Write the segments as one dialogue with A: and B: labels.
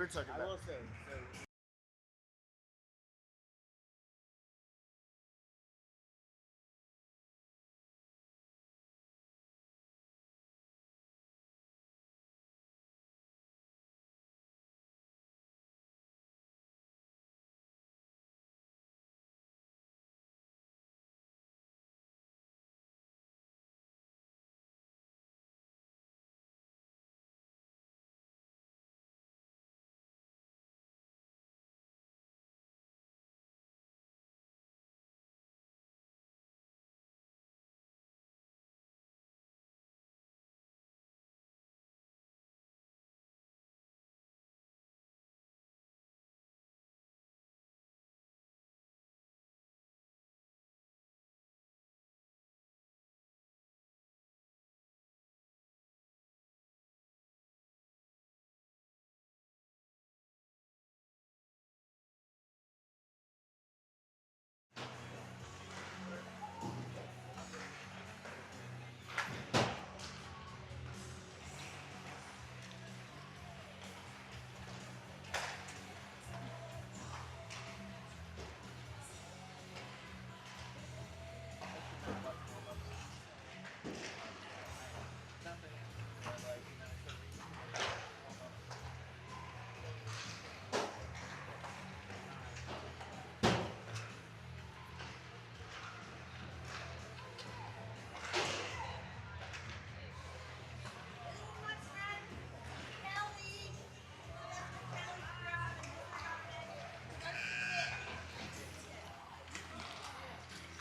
A: we're talking
B: I
A: about.
B: will say.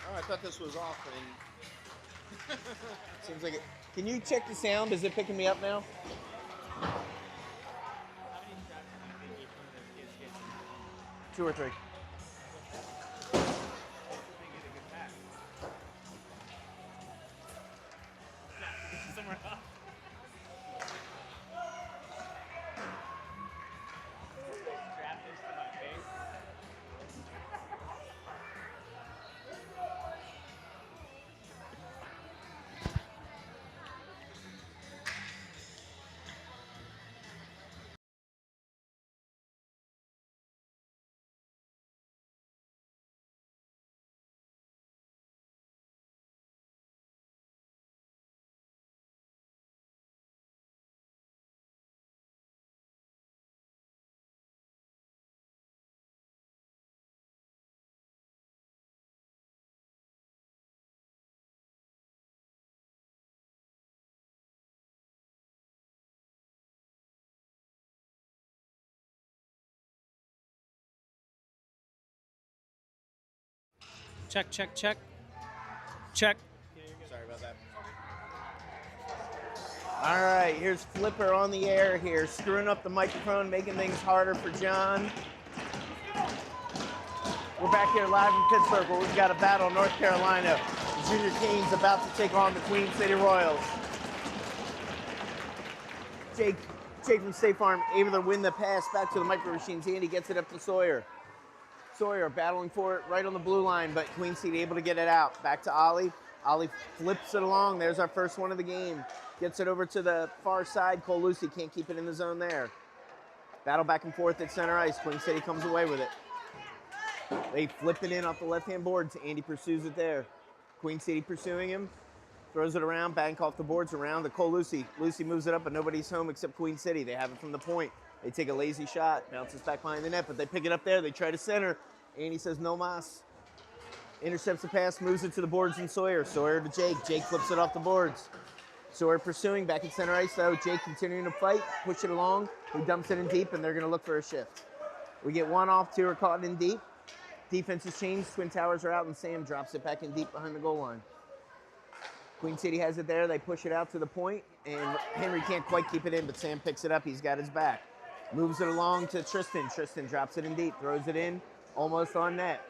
A: Oh, I thought this was off. And seems like it. Can you check the sound? Is it picking me up now? Two or three.
B: Somewhere else. Strap this to my face. Check, check, check. Check.
A: Sorry about that. All right, here's Flipper on the air here, screwing up the microphone, making things harder for John. We're back here live in Pittsburgh where we've got a battle in North Carolina. Junior Canes about to take on the Queen City Royals. Jake from State Farm able to win the pass back to the Micro Machines. Andy gets it up to Sawyer. Sawyer battling for it right on the blue line, but Queen City able to get it out. Back to Ollie. Ollie flips it along. There's our first one of the game. Gets it over to the far side. Cole Lucy can't keep it in the zone there. Battle back and forth at center ice. Queen City comes away with it. They flip it in off the left-hand boards. Andy pursues it there. Queen City pursuing him. Throws it around, bank off the boards around to Cole Lucy. Lucy moves it up, but nobody's home except Queen City. They have it from the point. They take a lazy shot, bounces back behind the net, but they pick it up there. They try to center. Andy says no mas. Intercepts the pass, moves it to the boards and Sawyer. Sawyer to Jake. Jake flips it off the boards. Sawyer pursuing back in center ice though. Jake continuing to fight, push it along. He dumps it in deep, and they're going to look for a shift. We get one off, two are caught in deep. Defense is changed. Twin Towers are out, and Sam drops it back in deep behind the goal line. Queen City has it there. They push it out to the point, and Henry can't quite keep it in, but Sam picks it up. He's got his back. Moves it along to Tristan. Tristan drops it in deep, throws it in, almost on net.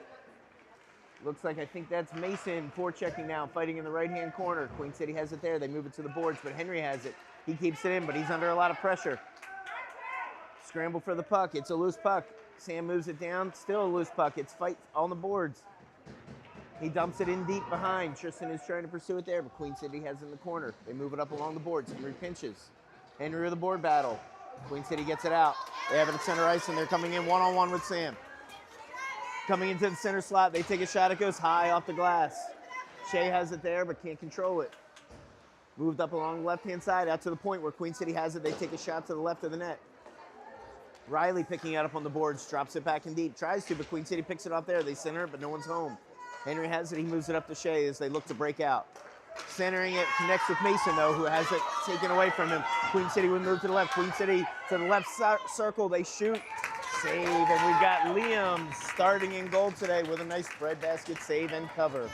A: Looks like I think that's Mason forechecking now, fighting in the right-hand corner. Queen City has it there. They move it to the boards, but Henry has it. He keeps it in, but he's under a lot of pressure. Scramble for the puck. It's a loose puck. Sam moves it down. Still a loose puck. It's fight on the boards. He dumps it in deep behind. Tristan is trying to pursue it there, but Queen City has it in the corner. They move it up along the boards. Henry pinches. Henry with the board battle. Queen City gets it out. They have it at center ice, and they're coming in one-on-one with Sam. Coming into the center slot, they take a shot. It goes high off the glass. Shea has it there, but can't control it. Moved up along the left-hand side, out to the point where Queen City has it. They take a shot to the left of the net. Riley picking it up on the boards, drops it back in deep. Tries to, but Queen City picks it off there. They center it, but no one's home. Henry has it. He moves it up to Shea as they look to break out. Centering it, connects with Mason, though, who has it taken away from him. Queen City would move to the left. Queen City to the left circle. They shoot. Save, and we've got Liam starting in goal today with a nice breadbasket save and cover.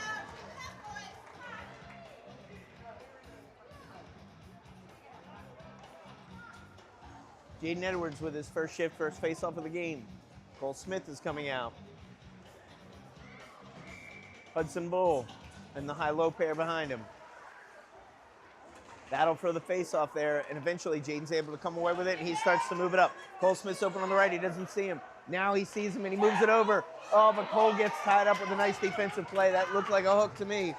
A: Jaden Edwards with his first shift, first face-off of the game. Cole Smith is coming out. Hudson Bull and the high-low pair behind him. Battle for the face-off there, and eventually Jaden's able to come away with it, and he starts to move it up. Cole Smith's open on the right. He doesn't see him. Now he sees him, and he moves it over. Oh, but Cole gets tied up with a nice defensive play. That looked like a hook to me.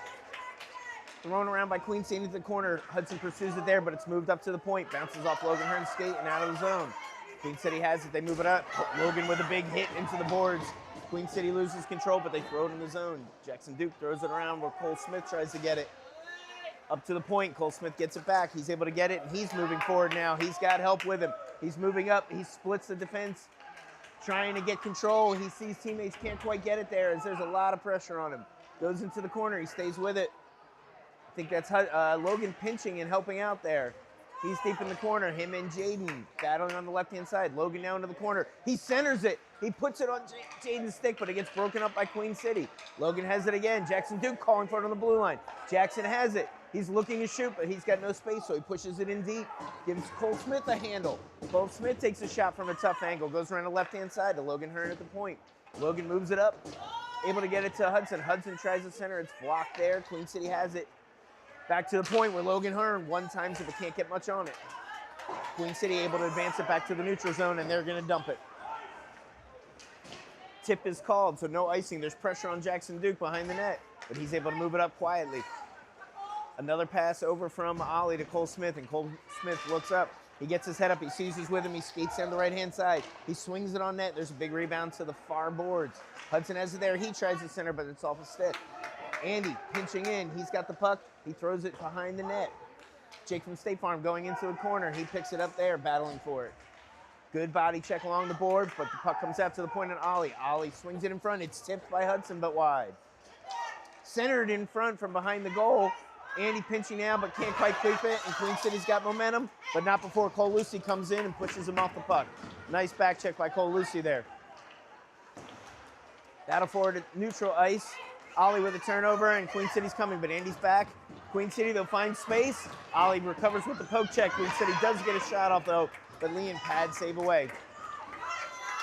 A: Thrown around by Queen City into the corner. Hudson pursues it there, but it's moved up to the point. Bounces off Logan Hearn's skate and out of the zone. Queen City has it. They move it up. Logan with a big hit into the boards. Queen City loses control, but they throw it in the zone. Jackson Duke throws it around where Cole Smith tries to get it. Up to the point, Cole Smith gets it back. He's able to get it, and he's moving forward now. He's got help with him. He's moving up. He splits the defense, trying to get control. He sees teammates can't quite get it there as there's a lot of pressure on him. Goes into the corner. He stays with it. I think that's Logan pinching and helping out there. He's deep in the corner. Him and Jaden battling on the left-hand side. Logan now into the corner. He centers it. He puts it on Jaden's stick, but it gets broken up by Queen City. Logan has it again. Jackson Duke calling for it on the blue line. Jackson has it. He's looking to shoot, but he's got no space, so he pushes it in deep. Gives Cole Smith a handle. Cole Smith takes a shot from a tough angle. Goes around the left-hand side to Logan Hearn at the point. Logan moves it up. Able to get it to Hudson. Hudson tries to center. It's blocked there. Queen City has it. Back to the point where Logan Hearn one-times it, but can't get much on it. Queen City able to advance it back to the neutral zone, and they're going to dump it. Tip is called, so no icing. There's pressure on Jackson Duke behind the net, but he's able to move it up quietly. Another pass over from Ollie to Cole Smith, and Cole Smith looks up. He gets his head up. He sees who's with him. He skates down the right-hand side. He swings it on net. There's a big rebound to the far boards. Hudson has it there. He tries to center, but it's off a stick. Andy pinching in. He's got the puck. He throws it behind the net. Jake from State Farm going into the corner. He picks it up there, battling for it. Good body check along the board, but the puck comes out to the point on Ollie. Ollie swings it in front. It's tipped by Hudson, but wide. Centered in front from behind the goal. Andy pinching now, but can't quite keep it, and Queen City's got momentum, but not before Cole Lucy comes in and pushes him off the puck. Nice back check by Cole Lucy there. Battle forward at neutral ice. Ollie with a turnover, and Queen City's coming, but Andy's back. Queen City, they'll find space. Ollie recovers with the poke check. Queen City does get a shot off, though, but Liam pad save away.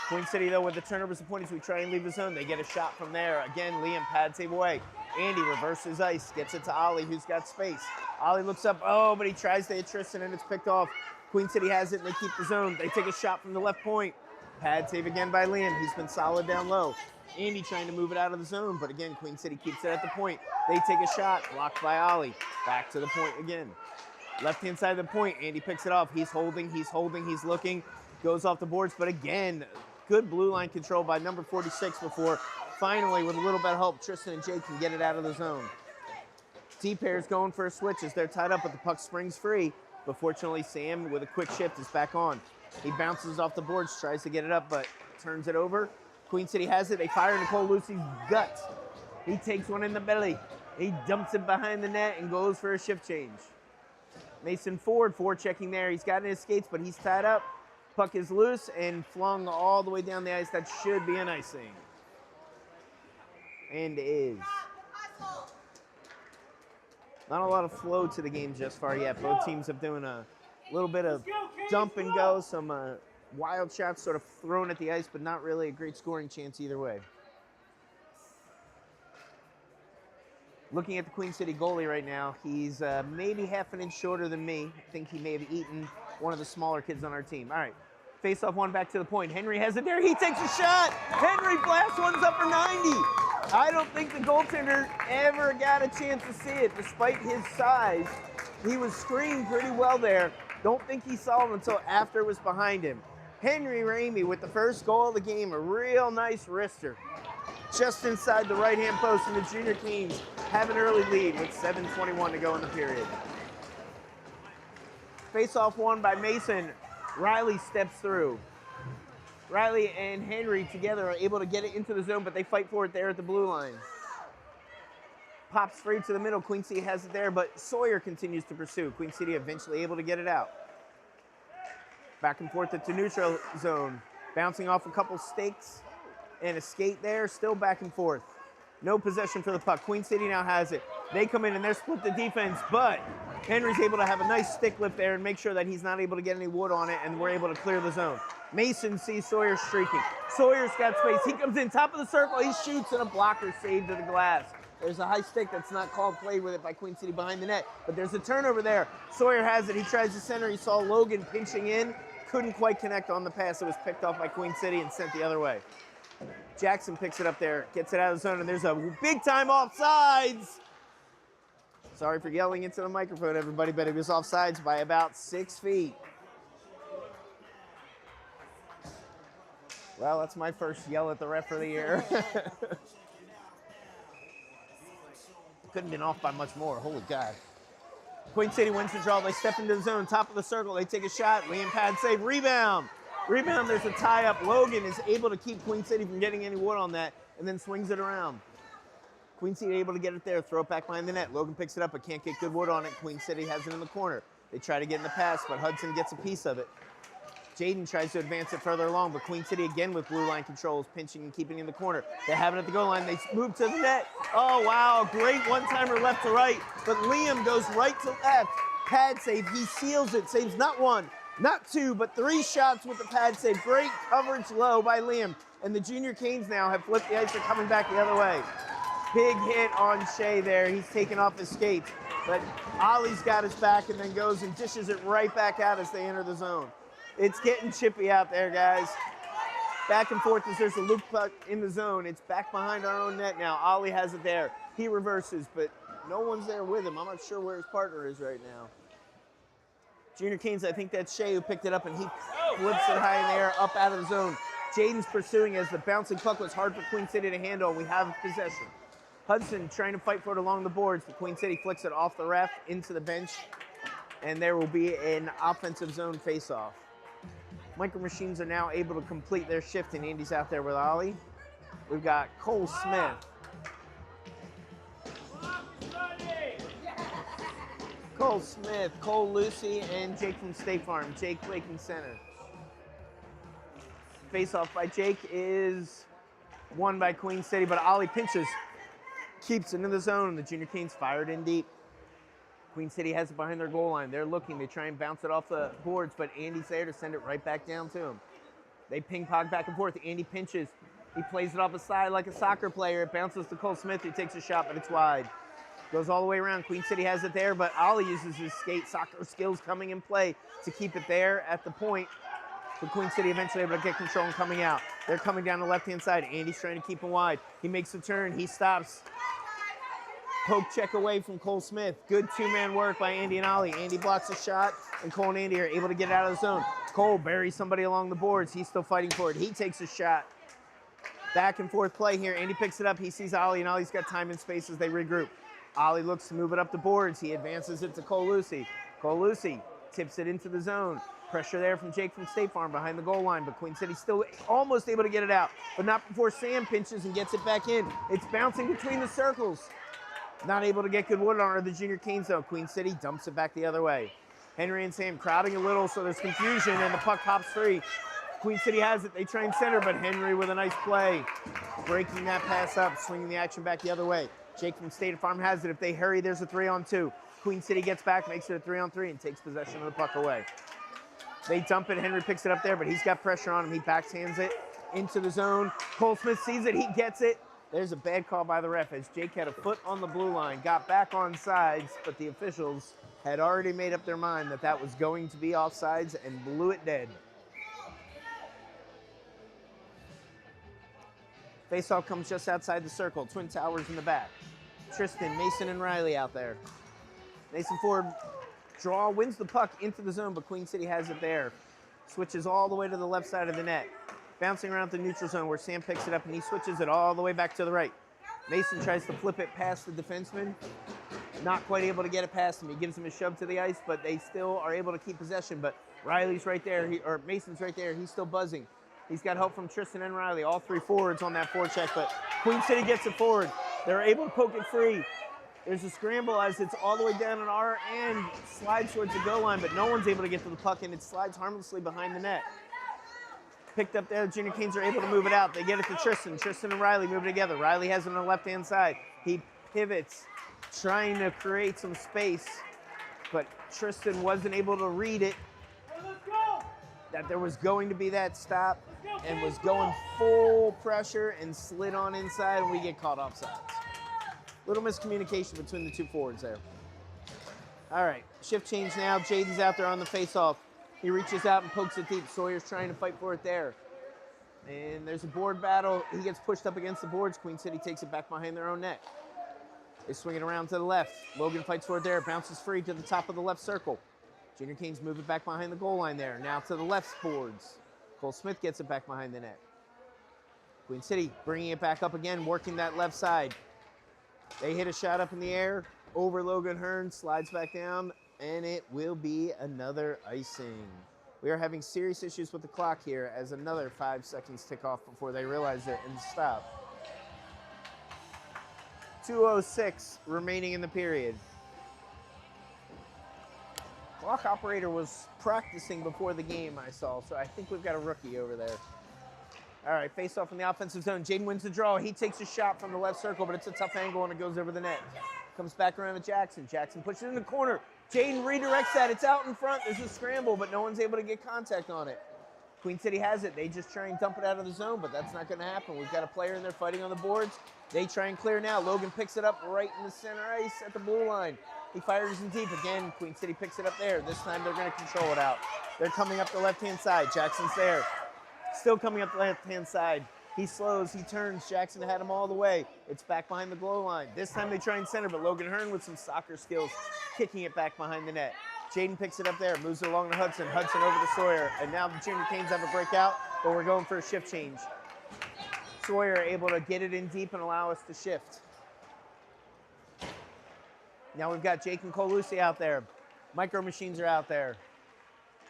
A: Queen City, though, with the turnovers, the point as we try and leave the zone, they get a shot from there. Again, Liam pad save away. Andy reverses ice, gets it to Ollie, who's got space. Ollie looks up, oh, but he tries to hit Tristan, and it's picked off. Queen City has it, and they keep the zone. They take a shot from the left point. Pad save again by Liam. He's been solid down low. Andy trying to move it out of the zone, but again, Queen City keeps it at the point. They take a shot, blocked by Ollie. Back to the point again. Left-hand side of the point, Andy picks it off. He's holding, he's looking. Goes off the boards, but again, good blue line control by number 46 before finally, with a little bit of help, Tristan and Jake can get it out of the zone. T-pair's going for a switch as they're tied up, but the puck springs free. But fortunately, Sam, with a quick shift, is back on. He bounces off the boards, tries to get it up, but turns it over. Queen City has it. They fire into Cole Lucy's guts. He takes one in the belly. He dumps it behind the net and goes for a shift change. Mason Ford, checking there. He's got in his skates, but he's tied up. Puck is loose and flung all the way down the ice. That should be an icing. And is. Not a lot of flow to the game just far yet. Both teams have doing a little bit of dump and go, some wild shots sort of thrown at the ice, but not really a great scoring chance either way. Looking at the Queen City goalie right now, he's maybe half an inch shorter than me. I think he may have eaten one of the smaller kids on our team. All right, face off one back to the point. Henry has it there. He takes a shot. Henry blasts one's up for 90. I don't think the goaltender ever got a chance to see it, despite his size. He was screened pretty well there. Don't think he saw him until after it was behind him. Henry Ramey with the first goal of the game, a real nice wrister. Just inside the right-hand post, and the Junior Canes have an early lead with 7:21 to go in the period. Face-off won by Mason. Riley steps through. Riley and Henry together are able to get it into the zone, but they fight for it there at the blue line. Pops free to the middle. Queen City has it there, but Sawyer continues to pursue. Queen City eventually able to get it out. Back and forth at the neutral zone. Bouncing off a couple stakes and a skate there. Still back and forth. No possession for the puck. Queen City now has it. They come in and they're split the defense, but Henry's able to have a nice stick lift there and make sure that he's not able to get any wood on it, and we're able to clear the zone. Mason sees Sawyer streaking. Sawyer's got space. He comes in, top of the circle. He shoots, and a blocker saved to the glass. There's a high stick that's not called play with it by Queen City behind the net, but there's a turnover there. Sawyer has it. He tries to center. He saw Logan pinching in. Couldn't quite connect on the pass. It was picked off by Queen City and sent the other way. Jackson picks it up there, gets it out of the zone, and there's a big-time offsides. Sorry for yelling into the microphone, everybody, but it was offsides by about 6 feet. Well, that's my first yell at the ref of the year. Couldn't have been off by much more. Holy God. Queen City wins the draw. They step into the zone, top of the circle. They take a shot. Liam pad save. Rebound. Rebound. There's a tie-up. Logan is able to keep Queen City from getting any wood on that and then swings it around. Queen City able to get it there, throw it back behind the net. Logan picks it up but can't get good wood on it. Queen City has it in the corner. They try to get in the pass, but Hudson gets a piece of it. Jaden tries to advance it further along, but Queen City again with blue line controls, pinching and keeping in the corner. They have it at the goal line. They move to the net. Oh, wow. Great one-timer left to right, but Liam goes right to left. Pad save. He seals it. Saves not one, not two, but 3 shots with the pad save. Great coverage low by Liam. And the Junior Canes now have flipped the ice. They're coming back the other way. Big hit on Shea there. He's taken off his skates, but Ollie's got his back and then goes and dishes it right back out as they enter the zone. It's getting chippy out there, guys. Back and forth as there's a loop puck in the zone. It's back behind our own net now. Ollie has it there. He reverses, but no one's there with him. I'm not sure where his partner is right now. Junior Canes, I think that's Shea who picked it up, and he flips it high in the air, up out of the zone. Jaden's pursuing as the bouncing puck was hard for Queen City to handle, and we have possession. Hudson trying to fight for it along the boards, but Queen City flicks it off the ref into the bench, and there will be an offensive zone face-off. Micro Machines are now able to complete their shift, and Andy's out there with Ollie. We've got Cole Smith. Cole Smith, Cole Lucy, and Jake from State Farm. Jake Blake in center. Face-off by Jake is won by Queen City, but Ollie pinches, keeps it in the zone. The Junior Canes fired in deep. Queen City has it behind their goal line. They're looking to try and bounce it off the boards, but Andy's there to send it right back down to him. They ping-pong back and forth. Andy pinches. He plays it off the side like a soccer player. It bounces to Cole Smith. He takes a shot, but it's wide. Goes all the way around. Queen City has it there, but Ollie uses his skate soccer skills coming in play to keep it there at the point. But Queen City eventually able to get control and coming out. They're coming down the left-hand side. Andy's trying to keep him wide. He makes a turn. He stops. Poke check away from Cole Smith. Good two-man work by Andy and Ollie. Andy blocks a shot, and Cole and Andy are able to get it out of the zone. Cole buries somebody along the boards. He's still fighting for it. He takes a shot. Back and forth play here. Andy picks it up. He sees Ollie, and Ollie's got time and space as they regroup. Ollie looks to move it up the boards. He advances it to Cole Lucy. Cole Lucy tips it into the zone. Pressure there from Jake from State Farm behind the goal line, but Queen City still almost able to get it out, but not before Sam pinches and gets it back in. It's bouncing between the circles. Not able to get good wood on the Junior Canes, though. Queen City dumps it back the other way. Henry and Sam crowding a little, so there's confusion, and the puck pops free. Queen City has it. They try and center, but Henry with a nice play. Breaking that pass up, swinging the action back the other way. Jake from State Farm has it. If they hurry, there's a 3-on-2. Queen City gets back, makes it a 3-on-3, and takes possession of the puck away. They dump it. Henry picks it up there, but he's got pressure on him. He backhands it into the zone. Cole Smith sees it. He gets it. There's a bad call by the ref as Jake had a foot on the blue line, got back on sides, but the officials had already made up their mind that that was going to be offsides and blew it dead. Faceoff comes just outside the circle. Twin Towers in the back. Tristan, Mason, and Riley out there. Mason Ford Draw wins the puck into the zone, but Queen City has it there. Switches all the way to the left side of the net. Bouncing around the neutral zone where Sam picks it up and he switches it all the way back to the right. Mason tries to flip it past the defenseman. Not quite able to get it past him. He gives him a shove to the ice, but they still are able to keep possession. But Riley's right there, or Mason's right there. He's still buzzing. He's got help from Tristan and Riley, all three forwards on that forecheck, but Queen City gets it forward. They're able to poke it free. There's a scramble as it's all the way down on our end, slides towards the goal line, but no one's able to get to the puck, and it slides harmlessly behind the net. Picked up there, Junior Canes are able to move it out. They get it to Tristan. Tristan and Riley move it together. Riley has it on the left-hand side. He pivots, trying to create some space, but Tristan wasn't able to read it, that there was going to be that stop, and was going full pressure and slid on inside, and we get caught offsides. Little miscommunication between the two forwards there. All right, shift change now. Jaden's out there on the face-off. He reaches out and pokes it deep. Sawyer's trying to fight for it there. And there's a board battle. He gets pushed up against the boards. Queen City takes it back behind their own net. They swing it around to the left. Logan fights for it there. Bounces free to the top of the left circle. Junior Canes move it back behind the goal line there. Now to the left boards. Cole Smith gets it back behind the net. Queen City bringing it back up again, working that left side. They hit a shot up in the air over Logan Hearn, slides back down, and it will be another icing. We are having serious issues with the clock here as another 5 seconds tick off before they realize it and stop. 2:06 remaining in the period. Clock operator was practicing before the game, I saw, so I think we've got a rookie over there. All right, face off in the offensive zone. Jaden wins the draw. He takes a shot from the left circle, but it's a tough angle and it goes over the net. Comes back around to Jackson. Jackson pushes it in the corner. Jaden redirects that. It's out in front. There's a scramble, but no one's able to get contact on it. Queen City has it. They just try and dump it out of the zone, but that's not going to happen. We've got a player in there fighting on the boards. They try and clear now. Logan picks it up right in the center ice at the blue line. He fires in deep. Again, Queen City picks it up there. This time they're going to control it out. They're coming up the left-hand side. Jackson's there. Still coming up the left-hand side. He slows, he turns. Jackson had him all the way. It's back behind the goal line. This time they try and center, but Logan Hearn with some soccer skills, kicking it back behind the net. Jaden picks it up there, moves it along to Hudson. Hudson over to Sawyer, and now the Junior Canes have a breakout, but we're going for a shift change. Sawyer able to get it in deep and allow us to shift. Now we've got Jake and Colucci out there. Micro Machines are out there.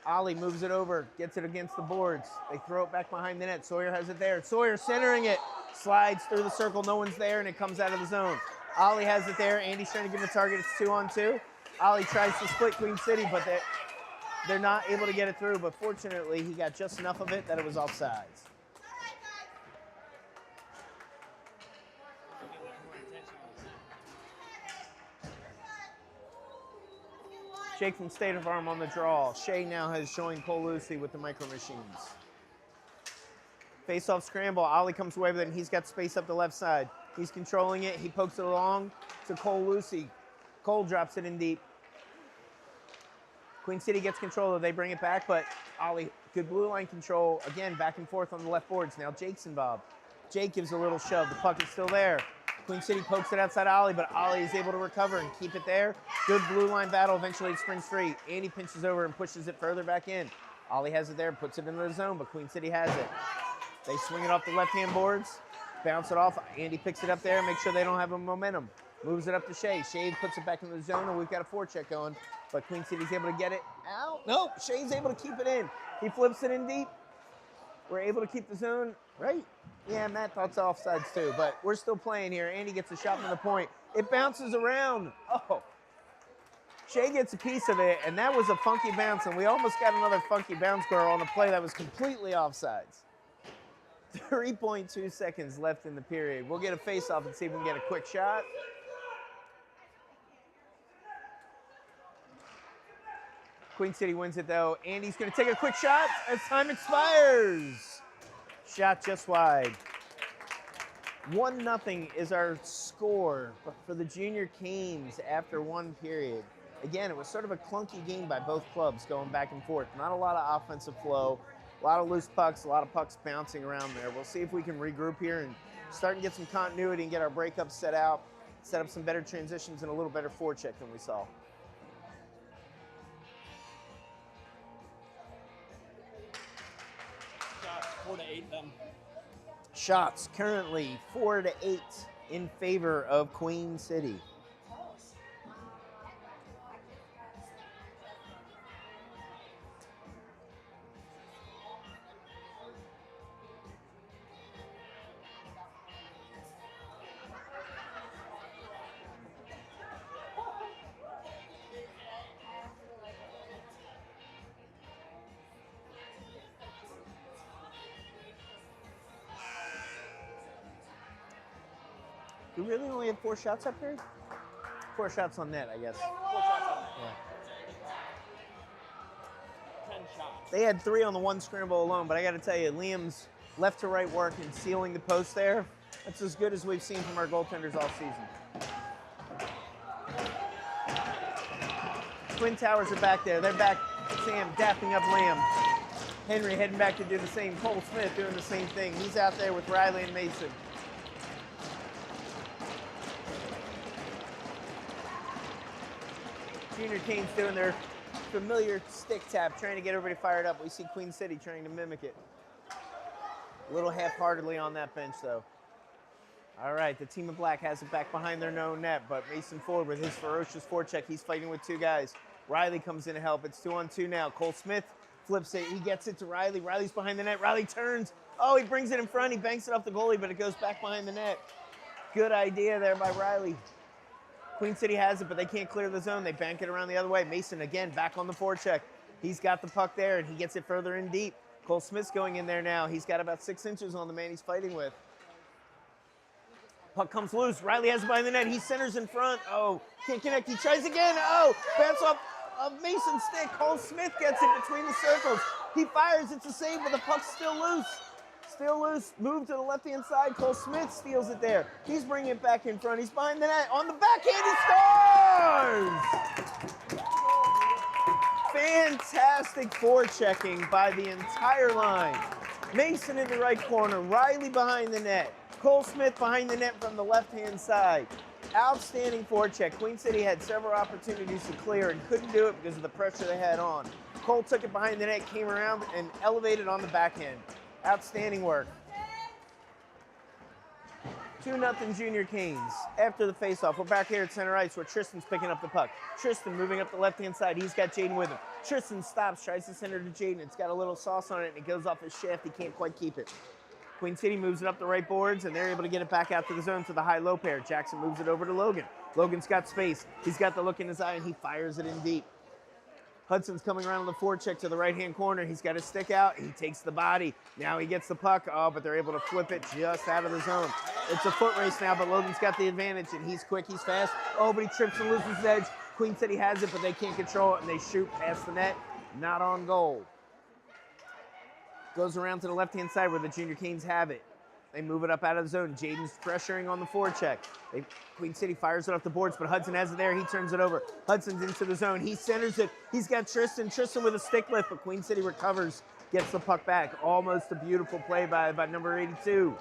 A: Ollie moves it over, gets it against the boards. They throw it back behind the net. Sawyer has it there. Sawyer centering it. Slides through the circle. No one's there, and it comes out of the zone. Ollie has it there. Andy's trying to give him a target. It's 2-on-2. Ollie tries to split Queen City, but they're not able to get it through. But fortunately, he got just enough of it that it was offsides. Jake from State of Farm on the draw. Shea now has joined Colucci with the Micro Machines. Face-off scramble. Ollie comes away with it, and he's got space up the left side. He's controlling it. He pokes it along to Colucci. Cole drops it in deep. Queen City gets control. They bring it back, but Ollie, good blue line control. Again, back and forth on the left boards. Now Jake's involved. Jake gives a little shove. The puck is still there. Queen City pokes it outside Ollie, but Ollie is able to recover and keep it there. Good blue line battle. Eventually it springs free. Andy pinches over and pushes it further back in. Ollie has it there, puts it into the zone, but Queen City has it. They swing it off the left-hand boards, bounce it off. Andy picks it up there, make sure they don't have a momentum. Moves it up to Shea. Shea puts it back into the zone, and we've got a forecheck going, but Queen City's able to get it out. Nope, Shea's able to keep it in. He flips it in deep. We're able to keep the zone, right? Yeah, Matt thought it's offsides too, but we're still playing here. Andy gets a shot from the point. It bounces around. Oh, Shea gets a piece of it, and that was a funky bounce, and we almost got another funky bounce girl on a play that was completely offsides. 3.2 seconds left in the period. We'll get a face-off and see if we can get a quick shot. Queen City wins it, though. Andy's going to take a quick shot as time expires. Shot just wide. 1-0 is our score for the Junior Canes after one period. Again, it was sort of a clunky game by both clubs going back and forth. Not a lot of offensive flow, a lot of loose pucks, a lot of pucks bouncing around there. We'll see if we can regroup here and start and get some continuity and get our breakups set out, set up some better transitions and a little better forecheck than we saw.
B: 4-8 then.
A: Shots currently 4-8 in favor of Queen City. You really only have 4 shots up here? 4 shots on net, I guess.
B: 4 shots on that.
A: Yeah.
B: 10 shots.
A: They had 3 on the one scramble alone, but I got to tell you, Liam's left to right work and sealing the post there, that's as good as we've seen from our goaltenders all season. Twin Towers are back there. They're back, Sam dapping up Liam. Henry heading back to do the same. Cole Smith doing the same thing. He's out there with Riley and Mason. Junior Canes doing their familiar stick tap, trying to get everybody fired up. We see Queen City trying to mimic it. A little half-heartedly on that bench, though. All right, the team in black has it back behind their own net, but Mason Ford with his ferocious forecheck, he's fighting with 2 guys. Riley comes in to help. It's 2-on-2 now. Cole Smith flips it. He gets it to Riley. Riley's behind the net. Riley turns. Oh, he brings it in front. He banks it off the goalie, but it goes back behind the net. Good idea there by Riley. Queen City has it, but they can't clear the zone. They bank it around the other way. Mason, again, back on the forecheck. He's got the puck there, and he gets it further in deep. Cole Smith's going in there now. He's got about 6 inches on the man he's fighting with. Puck comes loose. Riley has it behind the net. He centers in front. Oh, can't connect. He tries again. Oh, bounce off of Mason's stick. Cole Smith gets it between the circles. He fires. It's a save, but the puck's still loose. Still loose. Move to the left-hand side. Cole Smith steals it there. He's bringing it back in front. He's behind the net. On the backhand, he scores! Fantastic forechecking by the entire line. Mason in the right corner. Riley behind the net. Cole Smith behind the net from the left-hand side. Outstanding forecheck. Queen City had several opportunities to clear and couldn't do it because of the pressure they had on. Cole took it behind the net, came around, and elevated on the backhand. Outstanding work. 2-0 Junior Canes. After the faceoff, we're back here at center ice where Tristan's picking up the puck. Tristan moving up the left-hand side. He's got Jaden with him. Tristan stops, tries to send it to Jaden. It's got a little sauce on it, and it goes off his shaft. He can't quite keep it. Queen City moves it up the right boards, and they're able to get it back out to the zone to the high-low pair. Jackson moves it over to Logan. Logan's got space. He's got the look in his eye, and he fires it in deep. Hudson's coming around on the forecheck to the right-hand corner. He's got his stick out. He takes the body. Now he gets the puck. Oh, but they're able to flip it just out of the zone. It's a foot race now, but Logan's got the advantage, and he's quick, he's fast. Oh, but he trips and loses his edge. Queen City has it, but they can't control it, and they shoot past the net. Not on goal. Goes around to the left-hand side where the Junior Canes have it. They move it up out of the zone. Jaden's pressuring on the forecheck. Queen City fires it off the boards, but Hudson has it there. He turns it over. Hudson's into the zone. He centers it. He's got Tristan. Tristan with a stick lift, but Queen City recovers, gets the puck back. Almost a beautiful play by number 82.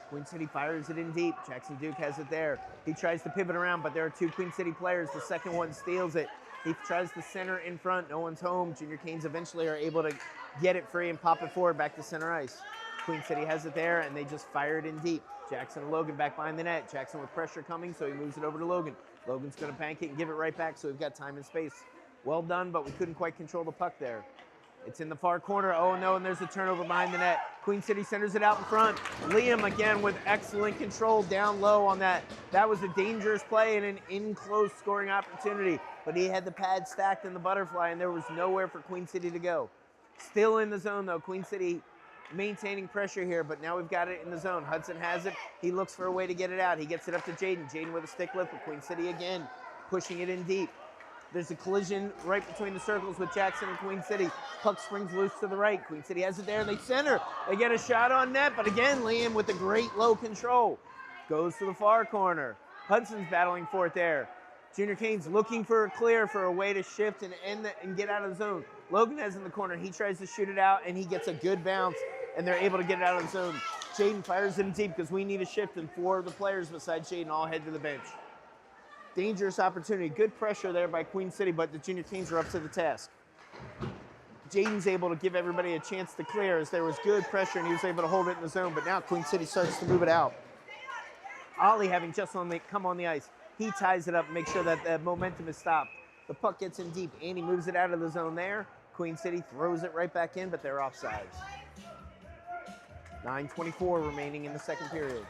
A: Queen City fires it in deep. Jackson Duke has it there. He tries to pivot around, but there are 2 Queen City players. The second one steals it. He tries to center in front. No one's home. Junior Canes eventually are able to get it free and pop it forward back to center ice. Queen City has it there, and they just fire it in deep. Jackson and Logan back behind the net. Jackson with pressure coming, so he moves it over to Logan. Logan's going to bank it and give it right back, so we've got time and space. Well done, but we couldn't quite control the puck there. It's in the far corner. Oh, no, and there's a turnover behind the net. Queen City centers it out in front. Liam, again, with excellent control down low on that. That was a dangerous play and an in-close scoring opportunity, but he had the pad stacked in the butterfly, and there was nowhere for Queen City to go. Still in the zone, though. Queen City maintaining pressure here, but now we've got it in the zone. Hudson has it. He looks for a way to get it out. He gets it up to Jaden. Jaden with a stick lift, but Queen City again pushing it in deep. There's a collision right between the circles with Jackson and Queen City. Puck springs loose to the right. Queen City has it there, and they center. They get a shot on net, but again, Liam with a great low control. Goes to the far corner. Hudson's battling for it there. Junior Canes looking for a clear, for a way to shift and get out of the zone. Logan has in the corner. He tries to shoot it out, and he gets a good bounce, and they're able to get it out of the zone. Jaden fires it in deep because we need a shift, and 4 of the players besides Jaden all head to the bench. Dangerous opportunity. Good pressure there by Queen City, but the Junior Canes are up to the task. Jaden's able to give everybody a chance to clear as there was good pressure and he was able to hold it in the zone, but now Queen City starts to move it out. Ollie having just come on the ice. He ties it up and makes sure that the momentum is stopped. The puck gets in deep. Andy moves it out of the zone there. Queen City throws it right back in, but they're offsides. 9:24 remaining in the second period.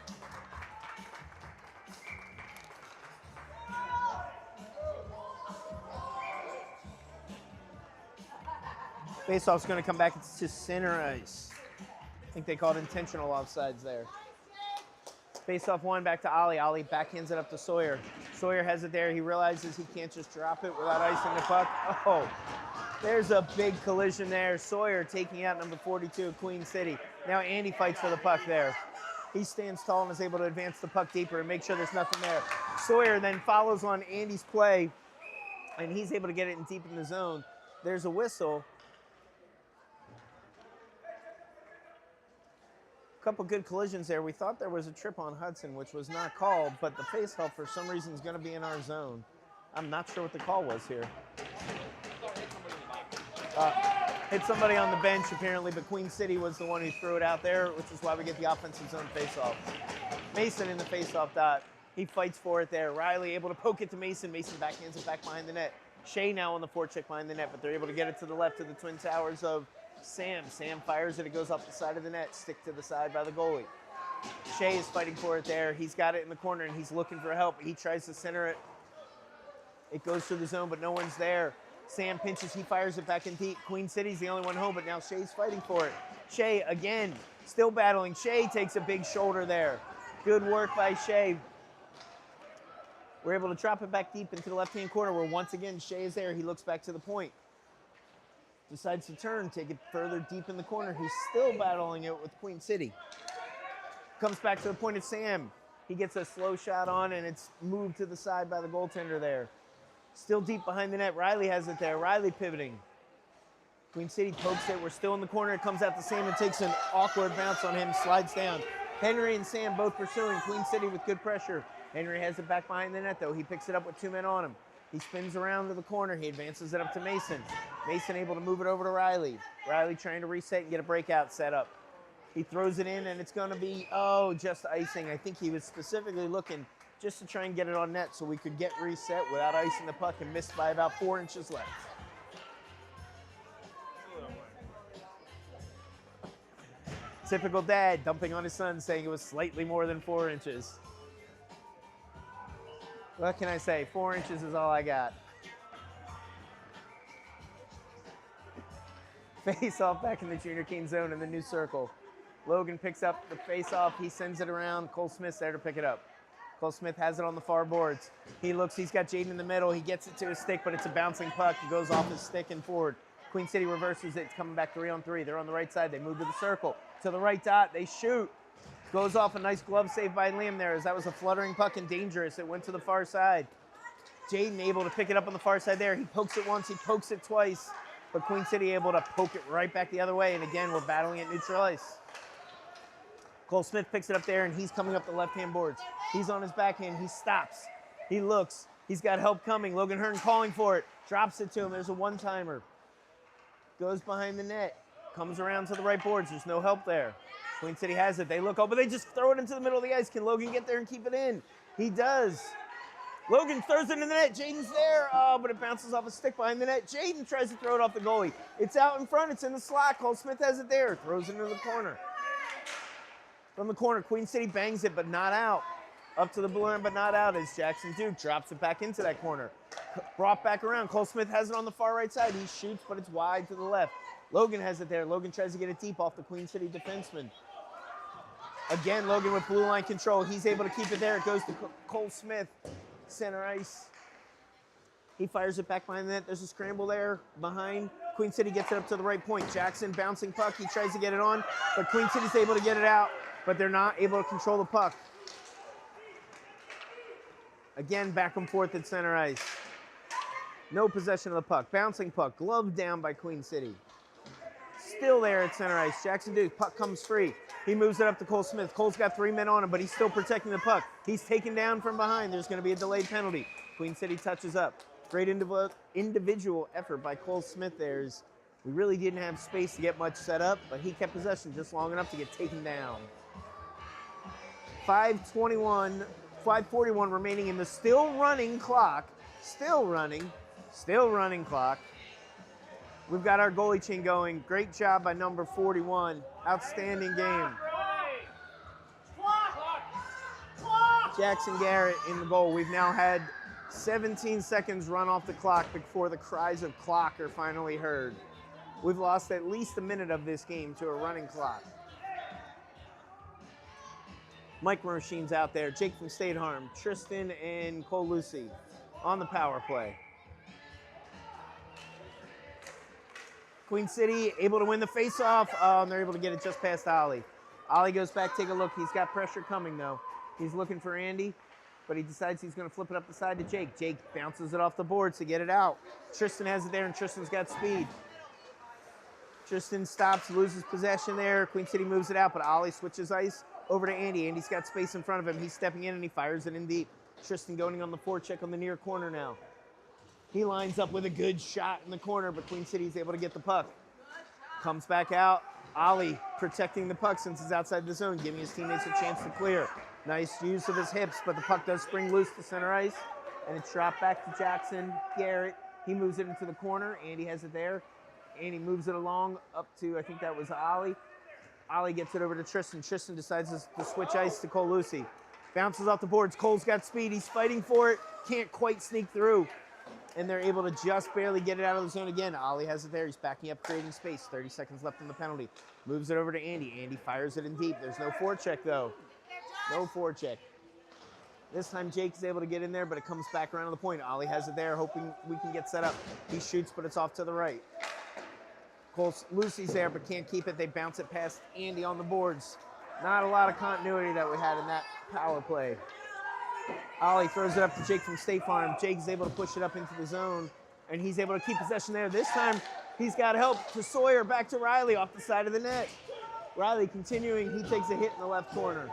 A: Faceoff's going to come back to center ice. I think they called intentional offsides there. Faceoff one, back to Ollie. Ollie backhands it up to Sawyer. Sawyer has it there. He realizes he can't just drop it without icing the puck. Oh, there's a big collision there. Sawyer taking out number 42 of Queen City. Now Andy fights for the puck there. He stands tall and is able to advance the puck deeper and make sure there's nothing there. Sawyer then follows on Andy's play, and he's able to get it in deep in the zone. There's a whistle. Couple good collisions there. We thought there was a trip on Hudson, which was not called, but the faceoff for some reason is going to be in our zone. I'm not sure what the call was here. Hit somebody on the bench apparently, but Queen City was the one who threw it out there, which is why we get the offensive zone faceoff. Mason in the faceoff dot. He fights for it there. Riley able to poke it to Mason. Mason backhands it back behind the net. Shea now on the forecheck behind the net, but they're able to get it to the left of the Twin Towers of Sam. Sam fires it. It goes off the side of the net, stick to the side by the goalie. Shea is fighting for it there. He's got it in the corner, and he's looking for help. He tries to center it. It goes through the zone, but no one's there. Sam pinches. He fires it back in deep. Queen City's the only one home, but now Shea's fighting for it. Shea, again, still battling. Shea takes a big shoulder there. Good work by Shea. We're able to drop it back deep into the left-hand corner where once again Shea is there. He looks back to the point. Decides to turn, take it further deep in the corner. He's still battling it with Queen City. Comes back to the point of Sam. He gets a slow shot on, and it's moved to the side by the goaltender there. Still deep behind the net. Riley has it there. Riley pivoting. Queen City pokes it. We're still in the corner. It comes out to Sam and takes an awkward bounce on him. Slides down. Henry and Sam both pursuing. Queen City with good pressure. Henry has it back behind the net, though. He picks it up with 2 men on him. He spins around to the corner. He advances it up to Mason. Mason able to move it over to Riley. Riley trying to reset and get a breakout set up. He throws it in, and it's going to be, just icing. I think he was specifically looking just to try and get it on net so we could get reset without icing the puck, and missed by about 4 inches left. Typical dad dumping on his son, saying it was slightly more than 4 inches. What can I say? 4 inches is all I got. Face off back in the Junior King zone in the new circle. Logan picks up the face off. He sends it around. Cole Smith's there to pick it up. Cole Smith has it on the far boards. He looks. He's got Jaden in the middle. He gets it to his stick, but it's a bouncing puck. It goes off his stick and forward. Queen City reverses it. It's coming back 3-on-3. They're on the right side. They move to the circle. To the right dot. They shoot. Goes off. A nice glove save by Liam there, as that was a fluttering puck and dangerous. It went to the far side. Jaden able to pick it up on the far side there. He pokes it once. He pokes it twice. But Queen City able to poke it right back the other way. And again, we're battling at neutral ice. Cole Smith picks it up there, and he's coming up the left-hand boards. He's on his backhand. He stops. He looks. He's got help coming. Logan Hearn calling for it. Drops it to him. There's a one-timer. Goes behind the net. Comes around to the right boards. There's no help there. Queen City has it. They look up, but they just throw it into the middle of the ice. Can Logan get there and keep it in? He does. Logan throws it in the net. Jaden's there. Oh, but it bounces off a stick behind the net. Jaden tries to throw it off the goalie. It's out in front. It's in the slot. Cole Smith has it there. Throws it into the corner. From the corner, Queen City bangs it, but not out. Up to the blue line, but not out, as Jackson Duke drops it back into that corner. Brought back around. Cole Smith has it on the far right side. He shoots, but it's wide to the left. Logan has it there. Logan tries to get it deep off the Queen City defenseman. Again, Logan with blue line control. He's able to keep it there. It goes to Cole Smith, center ice. He fires it back behind the net. There's a scramble there behind. Queen City gets it up to the right point. Jackson bouncing puck. He tries to get it on, but Queen City's able to get it out, but they're not able to control the puck. Again, back and forth at center ice. No possession of the puck. Bouncing puck. Gloved down by Queen City. Still there at center ice. Jackson Duke, puck comes free. He moves it up to Cole Smith. Cole's got 3 men on him, but he's still protecting the puck. He's taken down from behind. There's going to be a delayed penalty. Queen City touches up. Great individual effort by Cole Smith there, as We really didn't have space to get much set up, but he kept possession just long enough to get taken down. 5:41 remaining in the still running clock. Still running clock. We've got our goalie chain going. Great job by number 41. Outstanding game. Jackson Garrett in the goal. We've now had 17 seconds run off the clock before the cries of clock are finally heard. We've lost at least a minute of this game to a running clock. Micro Machines out there. Jake from State Farm, Tristan and Cole Lucy on the power play. Queen City able to win the face-off. And they're able to get it just past Ollie. Ollie goes back, take a look. He's got pressure coming though. He's looking for Andy, but he decides he's going to flip it up the side to Jake. Jake bounces it off the boards to get it out. Tristan has it there, and Tristan's got speed. Tristan stops, loses possession there. Queen City moves it out, but Ollie switches ice over to Andy. Andy's got space in front of him. He's stepping in, and he fires it in deep. Tristan going on the forecheck on the near corner now. He lines up with a good shot in the corner, but Queen City's able to get the puck. Comes back out. Ollie protecting the puck since he's outside the zone, giving his teammates a chance to clear. Nice use of his hips, but the puck does spring loose to center ice, and it's dropped back to Jackson Garrett. He moves it into the corner. Andy has it there. Andy moves it along up to, I think that was Ollie. Ollie gets it over to Tristan. Tristan decides to switch ice to Cole Lucy. Bounces off the boards. Cole's got speed. He's fighting for it. Can't quite sneak through. And they're able to just barely get it out of the zone again. Ollie has it there. He's backing up, creating space. 30 seconds left in the penalty. Moves it over to Andy. Andy fires it in deep. There's no forecheck, though. No forecheck. This time Jake is able to get in there, but it comes back around to the point. Ollie has it there, hoping we can get set up. He shoots, but it's off to the right. Cole Lucy's there, but can't keep it. They bounce it past Andy on the boards. Not a lot of continuity that we had in that power play. Ollie throws it up to Jake from State Farm. Jake is able to push it up into the zone, and he's able to keep possession there. This time, he's got help to Sawyer, back to Riley off the side of the net. Riley continuing, he takes a hit in the left corner.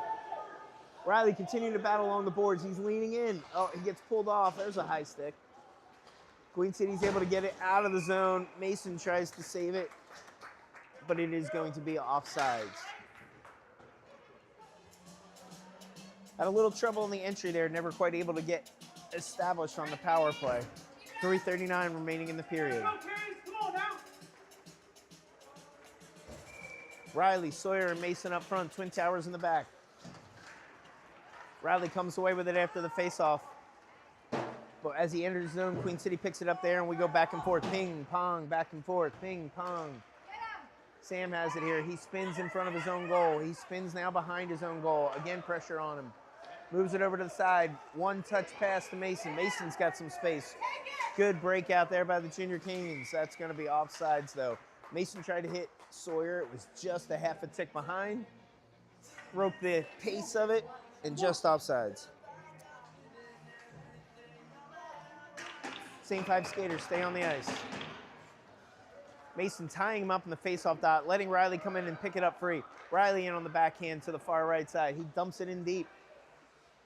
A: Riley continuing to battle along the boards. He's leaning in. Oh, he gets pulled off. There's a high stick. Queen City's able to get it out of the zone. Mason tries to save it, but it is going to be offsides. Had a little trouble in the entry there, never quite able to get established on the power play. 3:39 remaining in the period. Riley, Sawyer, and Mason up front. Twin Towers in the back. Riley comes away with it after the face-off. But as he enters the zone, Queen City picks it up there, and we go back and forth. Ping, pong, back and forth. Ping, pong. Sam has it here. He spins in front of his own goal. He spins now behind his own goal. Again, pressure on him. Moves it over to the side. One touch pass to Mason. Mason's got some space. Good break out there by the Junior Canes. That's going to be offsides, though. Mason tried to hit Sawyer. It was just a half a tick behind. Broke the pace of it, and just offsides. Same five skaters stay on the ice. Mason tying him up in the face-off dot, letting Riley come in and pick it up free. Riley in on the backhand to the far right side. He dumps it in deep.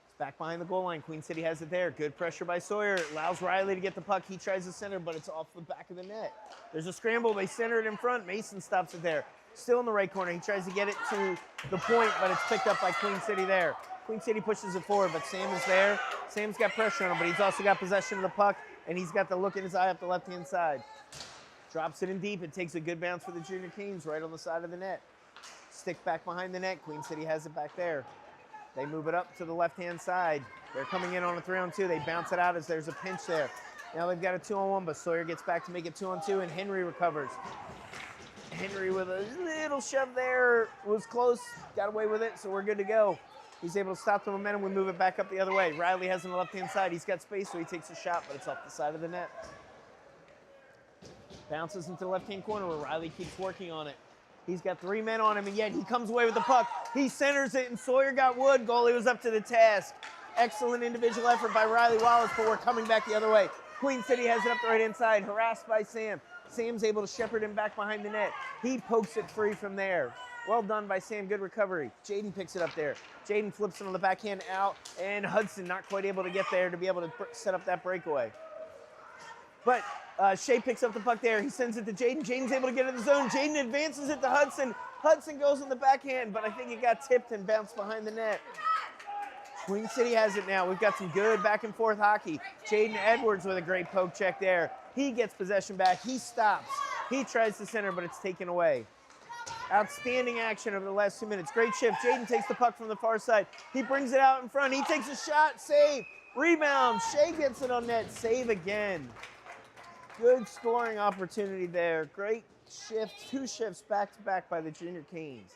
A: It's back behind the goal line. Queen City has it there. Good pressure by Sawyer. Allows Riley to get the puck. He tries to center, but it's off the back of the net. There's a scramble. They center it in front. Mason stops it there. Still in the right corner. He tries to get it to the point, but it's picked up by Queen City there. Queen City pushes it forward, but Sam is there. Sam's got pressure on him, but he's also got possession of the puck, and he's got the look in his eye up the left-hand side. Drops it in deep. It takes a good bounce for the Junior Canes right on the side of the net. Stick back behind the net. Queen City has it back there. They move it up to the left-hand side. They're coming in on a 3-on-2. They bounce it out as there's a pinch there. Now they've got a 2-on-1, but Sawyer gets back to make it 2-on-2, and Henry recovers. Henry with a little shove there. Was close. Got away with it, so we're good to go. He's able to stop the momentum. We move it back up the other way. Riley has it on the left-hand side. He's got space, so he takes a shot, but it's off the side of the net. Bounces into the left-hand corner where Riley keeps working on it. He's got 3 men on him, and yet he comes away with the puck. He centers it, and Sawyer got wood. Goalie was up to the task. Excellent individual effort by Riley Wallace, but we're coming back the other way. Queen City has it up the right-hand side, harassed by Sam. Sam's able to shepherd him back behind the net. He pokes it free from there. Well done by Sam, good recovery. Jaden picks it up there. Jaden flips it on the backhand out, and Hudson not quite able to get there to be able to set up that breakaway. But Shea picks up the puck there. He sends it to Jaden. Jaden's able to get in the zone. Jaden advances it to Hudson. Hudson goes in the backhand, but I think it got tipped and bounced behind the net. Queen City has it now. We've got some good back and forth hockey. Jaden Edwards with a great poke check there. He gets possession back. He stops. He tries to center, but it's taken away. Outstanding action over the last 2 minutes. Great shift. Jaden takes the puck from the far side. He brings it out in front. He takes a shot. Save. Rebound. Shea gets it on net. Save again. Good scoring opportunity there. Great shift. 2 shifts back to back by the Junior Canes.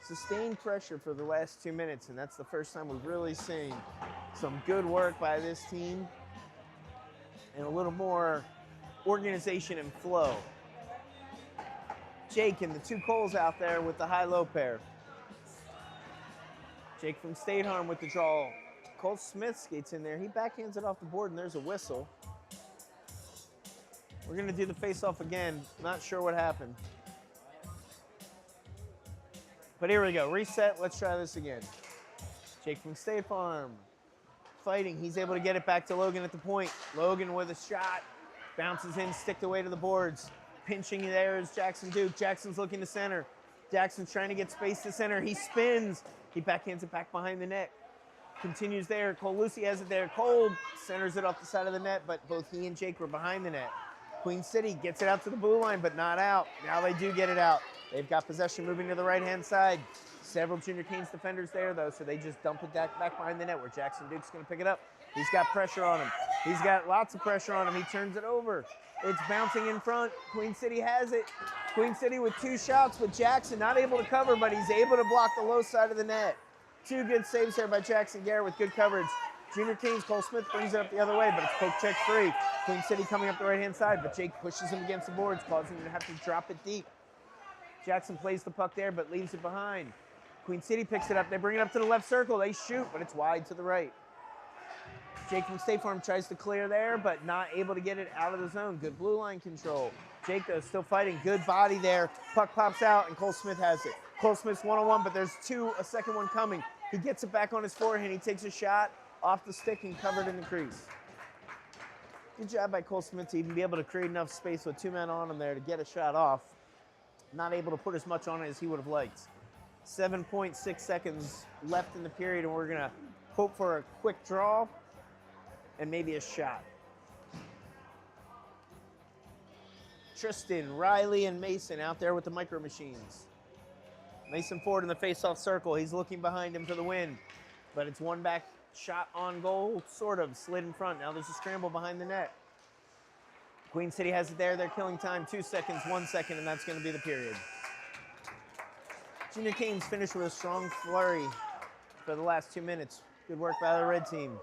A: Sustained pressure for the last 2 minutes, and that's the first time we've really seen some good work by this team and a little more organization and flow. Jake and the 2 Coles out there with the high-low pair. Jake from State Farm with the draw. Cole Smith skates in there. He backhands it off the board, and there's a whistle. We're going to do the face-off again. Not sure what happened. But here we go. Reset. Let's try this again. Jake from State Farm. Fighting. He's able to get it back to Logan at the point. Logan with a shot. Bounces in, sticked away to the boards. Pinching there is Jackson Duke. Jackson's looking to center. Jackson's trying to get space to center. He spins. He backhands it back behind the net. Continues there. Cole Lucy has it there. Cole centers it off the side of the net, but both he and Jake were behind the net. Queen City gets it out to the blue line, but not out. Now they do get it out. They've got possession moving to the right-hand side. Several Junior Canes defenders there, though, so they just dump it back behind the net where Jackson Duke's going to pick it up. He's got pressure on him. He's got lots of pressure on him. He turns it over. It's bouncing in front. Queen City has it. Queen City with 2 shots, but Jackson not able to cover, but he's able to block the low side of the net. 2 good saves here by Jackson Garrett with good coverage. Junior Canes, Cole Smith brings it up the other way, but it's poke check free. Queen City coming up the right-hand side, but Jake pushes him against the boards, causing him to have to drop it deep. Jackson plays the puck there, but leaves it behind. Queen City picks it up. They bring it up to the left circle. They shoot, but it's wide to the right. Jake from State Farm tries to clear there, but not able to get it out of the zone. Good blue line control. Jake, though, still fighting. Good body there. Puck pops out, and Cole Smith has it. Cole Smith's one-on-one, but there's a second one coming. He gets it back on his forehand. He takes a shot off the stick and covered in the crease. Good job by Cole Smith to even be able to create enough space with 2 men on him there to get a shot off. Not able to put as much on it as he would have liked. 7.6 seconds left in the period, and we're going to hope for a quick draw and maybe a shot. Tristan, Riley, and Mason out there with the micro machines. Mason Ford in the face-off circle. He's looking behind him for the win, but it's one back shot on goal, sort of slid in front. Now there's a scramble behind the net. Queen City has it there. They're killing time. 2 seconds, 1 second, and that's going to be the period. Junior Canes finished with a strong flurry for the last 2 minutes. Good work by the red team.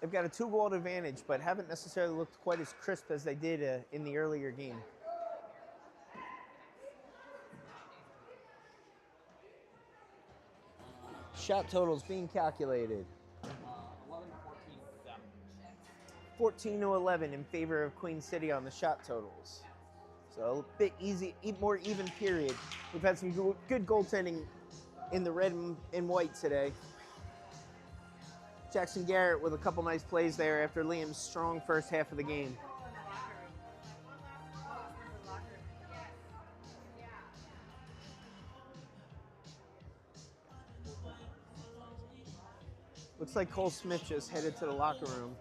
A: They've got a 2-goal advantage, but haven't necessarily looked quite as crisp as they did in the earlier game. Shot totals being calculated. 14-11 in favor of Queen City on the shot totals. So a bit easy, more even period. We've had some good goaltending in the red and white today. Jackson Garrett with a couple nice plays there after Liam's strong first half of the game. Looks like Cole Smith just headed to the locker room.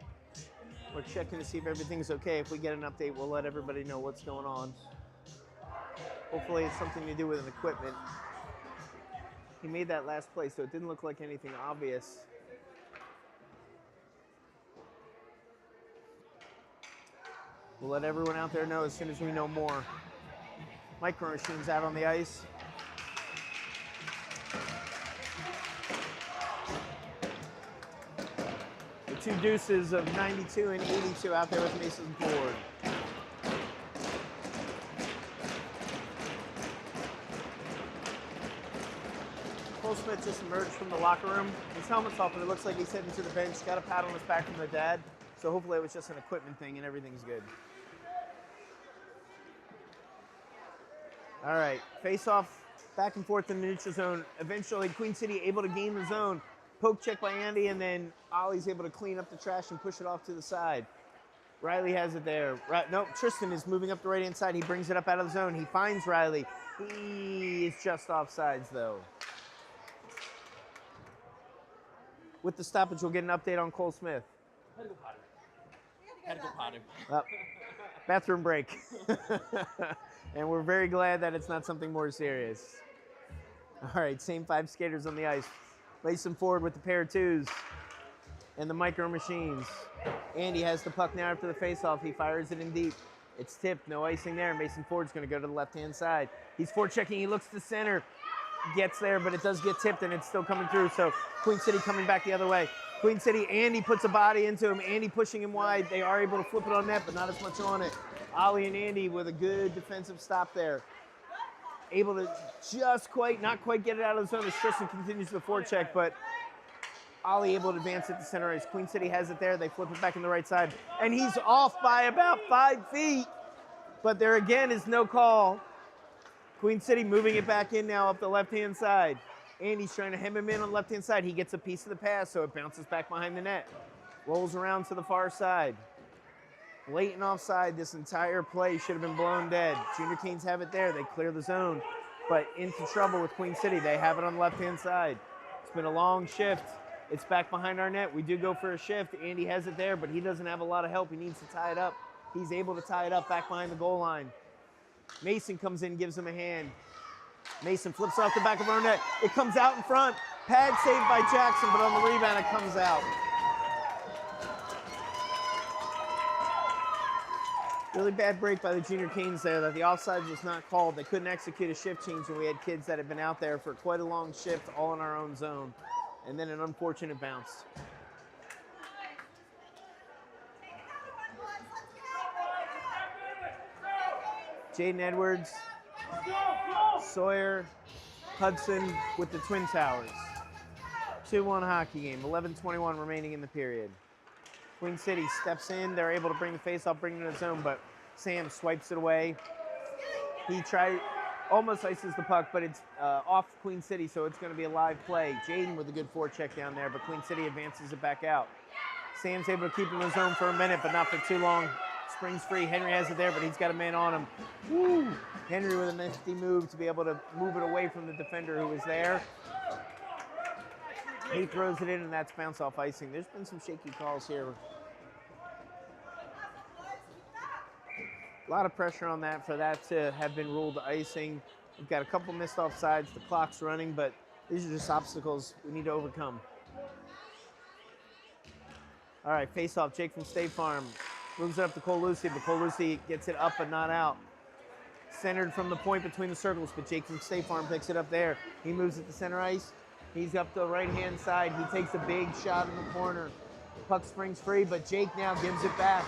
A: We're checking to see if everything's okay. If we get an update, we'll let everybody know what's going on. Hopefully it's something to do with an equipment. He made that last play, so it didn't look like anything obvious. We'll let everyone out there know as soon as we know more. Micro Machines out on the ice. The 2 deuces of 92 and 82 out there with Mason Ford. Cole Smith just emerged from the locker room. His helmet's off, and it looks like he's heading to the bench. Got a pat on his back from their dad. So hopefully it was just an equipment thing and everything's good. All right, face off back and forth in the neutral zone. Eventually Queen City able to gain the zone. Poke check by Andy, and then Ollie's able to clean up the trash and push it off to the side. Riley has it there. Nope, Tristan is moving up the right-hand side. He brings it up out of the zone. He finds Riley. He is just offsides, though. With the stoppage, we'll get an update on Cole Smith.
B: Had to go potty.
A: Bathroom break. And we're very glad that it's not something more serious. All right, same 5 skaters on the ice. Mason Ford with the pair of twos and the Micro Machines. Andy has the puck now after the faceoff. He fires it in deep. It's tipped, no icing there. Mason Ford's gonna go to the left-hand side. He's forechecking, he looks to center. Gets there, but it does get tipped and it's still coming through. So Queen City coming back the other way. Queen City, Andy puts a body into him. Andy pushing him wide. They are able to flip it on net, but not as much on it. Ollie and Andy with a good defensive stop there. Able to not quite get it out of the zone as Tristan continues the forecheck, but Ollie able to advance it to center ice. Queen City has it there. They flip it back in the right side. And he's off by about 5 feet, but there again is no call. Queen City moving it back in now up the left-hand side. Andy's trying to hem him in on the left-hand side. He gets a piece of the pass, so it bounces back behind the net. Rolls around to the far side. Blatant offside. This entire play should have been blown dead. Junior Canes have it there. They clear the zone, but into trouble with Queen City. They have it on the left-hand side. It's been a long shift. It's back behind our net. We do go for a shift. Andy has it there, but he doesn't have a lot of help. He needs to tie it up. He's able to tie it up back behind the goal line. Mason comes in, gives him a hand. Mason flips off the back of our net. It comes out in front. Pad saved by Jackson, but on the rebound it comes out. Really bad break by the Junior Canes there that the offside was not called. They couldn't execute a shift change, and we had kids that had been out there for quite a long shift all in our own zone. And then an unfortunate bounce. Jaden Edwards, Sawyer, Hudson with the Twin Towers. 2-1 hockey game, 11:21 remaining in the period. Queen City steps in, they're able to bring the face-off, bring it in the zone, but Sam swipes it away. He almost ices the puck, but it's off Queen City, so it's gonna be a live play. Jaden with a good forecheck down there, but Queen City advances it back out. Sam's able to keep him in the zone for a minute, but not for too long. Springs free, Henry has it there, but he's got a man on him. Woo! Henry with a nifty move to be able to move it away from the defender who was there. He throws it in, and that's bounce off icing. There's been some shaky calls here. A lot of pressure on that for that to have been ruled icing. We've got a couple missed offsides. The clock's running, but these are just obstacles we need to overcome. All right, face off, Jake from State Farm. Moves it up to Cole Lucy, but Cole Lucy gets it up but not out. Centered from the point between the circles, but Jake from State Farm picks it up there. He moves it to center ice. He's up the right-hand side. He takes a big shot in the corner. Puck springs free, but Jake now gives it back.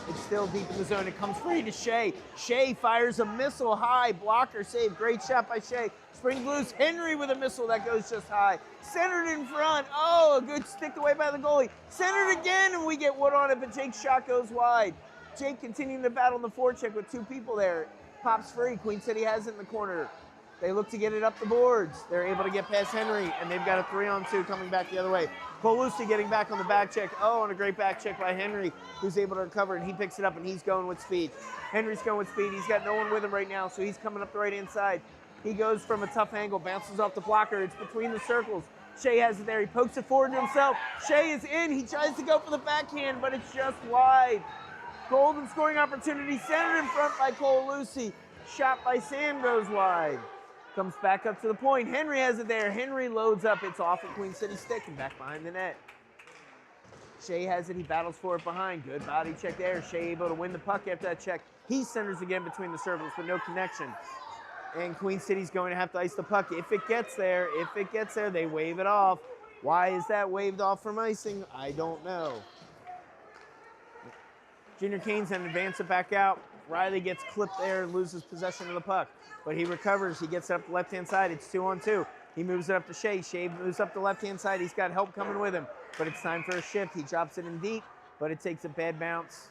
A: It's still deep in the zone. It comes free to Shea. Shea fires a missile high. Blocker save. Great shot by Shea. Springs loose. Henry with a missile that goes just high. Centered in front. Oh, a good stick away by the goalie. Centered again, and we get wood on it, but Jake's shot goes wide. Jake continuing to battle in the forecheck with 2 people there. Pops free. Queen City has it in the corner. They look to get it up the boards. They're able to get past Henry, and they've got a 3-on-2 coming back the other way. Cole Lucy getting back on the back check. Oh, and a great back check by Henry, who's able to recover, and he picks it up, and he's going with speed. Henry's going with speed. He's got no one with him right now, so he's coming up the right-hand side. He goes from a tough angle, bounces off the blocker. It's between the circles. Shea has it there. He pokes it forward to himself. Shea is in. He tries to go for the backhand, but it's just wide. Golden scoring opportunity centered in front by Cole Lucy. Shot by Sam goes wide. Comes back up to the point. Henry has it there. Henry loads up. It's off at Queen City stick and back behind the net. Shea has it. He battles for it behind. Good body check there. Shea able to win the puck after that check. He centers again between the circles with no connection. And Queen City's going to have to ice the puck. If it gets there, they wave it off. Why is that waved off from icing? I don't know. Junior Canes then advance it back out. Riley gets clipped there and loses possession of the puck. But he recovers. He gets it up the left-hand side. It's 2-on-2. He moves it up to Shea. Shea moves up the left-hand side. He's got help coming with him. But it's time for a shift. He drops it in deep, but it takes a bad bounce.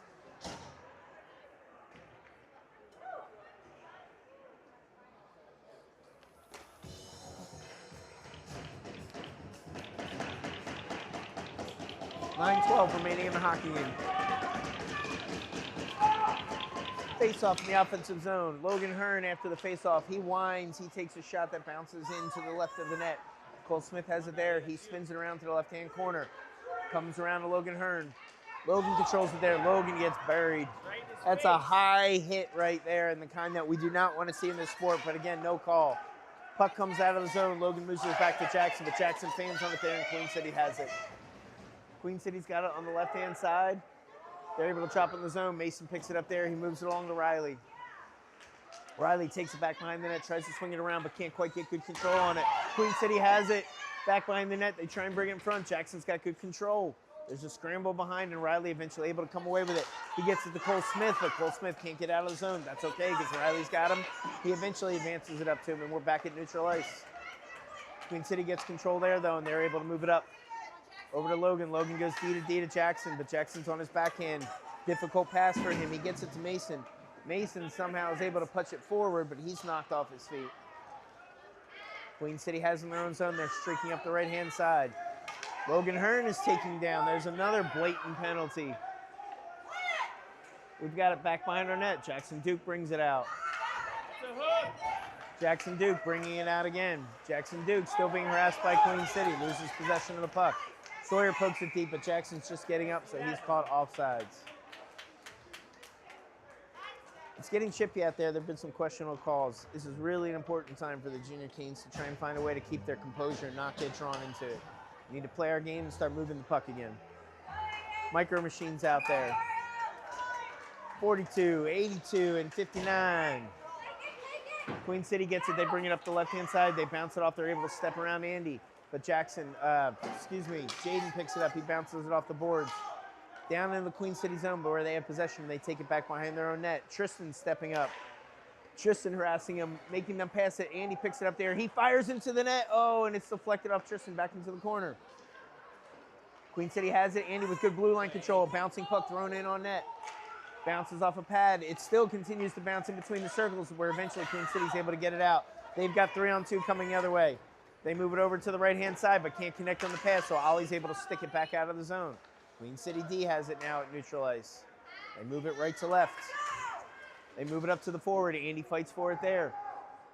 A: (9:12) remaining in the hockey game. Face-off in the offensive zone. Logan Hearn, after the face-off, he winds. He takes a shot that bounces into the left of the net. Cole Smith has it there. He spins it around to the left-hand corner. Comes around to Logan Hearn. Logan controls it there. Logan gets buried. That's a high hit right there, and the kind that we do not want to see in this sport, but again, no call. Puck comes out of the zone. Logan moves it back to Jackson, but Jackson fans on it there, and Queen City has it. Queen City's got it on the left-hand side. They're able to chop in the zone. Mason picks it up there. He moves it along to Riley. Riley takes it back behind the net, tries to swing it around, but can't quite get good control on it. Queen City has it back behind the net. They try and bring it in front. Jackson's got good control. There's a scramble behind, and Riley eventually able to come away with it. He gets it to Cole Smith, but Cole Smith can't get out of the zone. That's okay, because Riley's got him. He eventually advances it up to him, and we're back at neutral ice. Queen City gets control there, though, and they're able to move it up. Over to Logan. Logan goes D to Jackson, but Jackson's on his backhand. Difficult pass for him. He gets it to Mason. Mason somehow is able to punch it forward, but he's knocked off his feet. Queen City has in their own zone. They're streaking up the right-hand side. Logan Hearn is taking down. There's another blatant penalty. We've got it back behind our net. Jackson Duke brings it out. Jackson Duke bringing it out again. Jackson Duke still being harassed by Queen City. Loses possession of the puck. Sawyer pokes it deep, but Jackson's just getting up, so he's caught offsides. It's getting chippy out there. There have been some questionable calls. This is really an important time for the Junior Canes to try and find a way to keep their composure and not get drawn into it. We need to play our game and start moving the puck again. Micro Machines out there. 42, 82, and 59. Queen City gets it. They bring it up the left-hand side. They bounce it off. They're able to step around Andy. But Jaden picks it up. He bounces it off the boards. Down in the Queen City zone, but where they have possession, they take it back behind their own net. Tristan stepping up. Tristan harassing him, making them pass it. Andy picks it up there. He fires into the net. Oh, and it's deflected off Tristan back into the corner. Queen City has it. Andy with good blue line control. Bouncing puck thrown in on net. Bounces off a pad. It still continues to bounce in between the circles where eventually Queen City's able to get it out. They've got 3-on-2 coming the other way. They move it over to the right-hand side, but can't connect on the pass, so Ollie's able to stick it back out of the zone. Queen City D has it now at neutral ice. They move it right to left. They move it up to the forward. Andy fights for it there.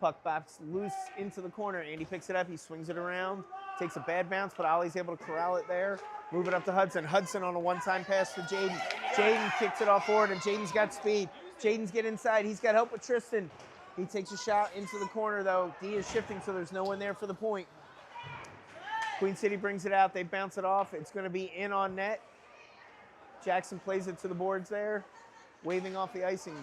A: Puck bops loose into the corner. Andy picks it up. He swings it around. Takes a bad bounce, but Ollie's able to corral it there. Move it up to Hudson. Hudson on a one-time pass for Jaden. Jaden kicks it off forward, and Jaden's got speed. Jaden's get inside. He's got help with Tristan. He takes a shot into the corner, though. D is shifting, so there's no one there for the point. Queen City brings it out. They bounce it off. It's going to be in on net. Jackson plays it to the boards there, waving off the icing.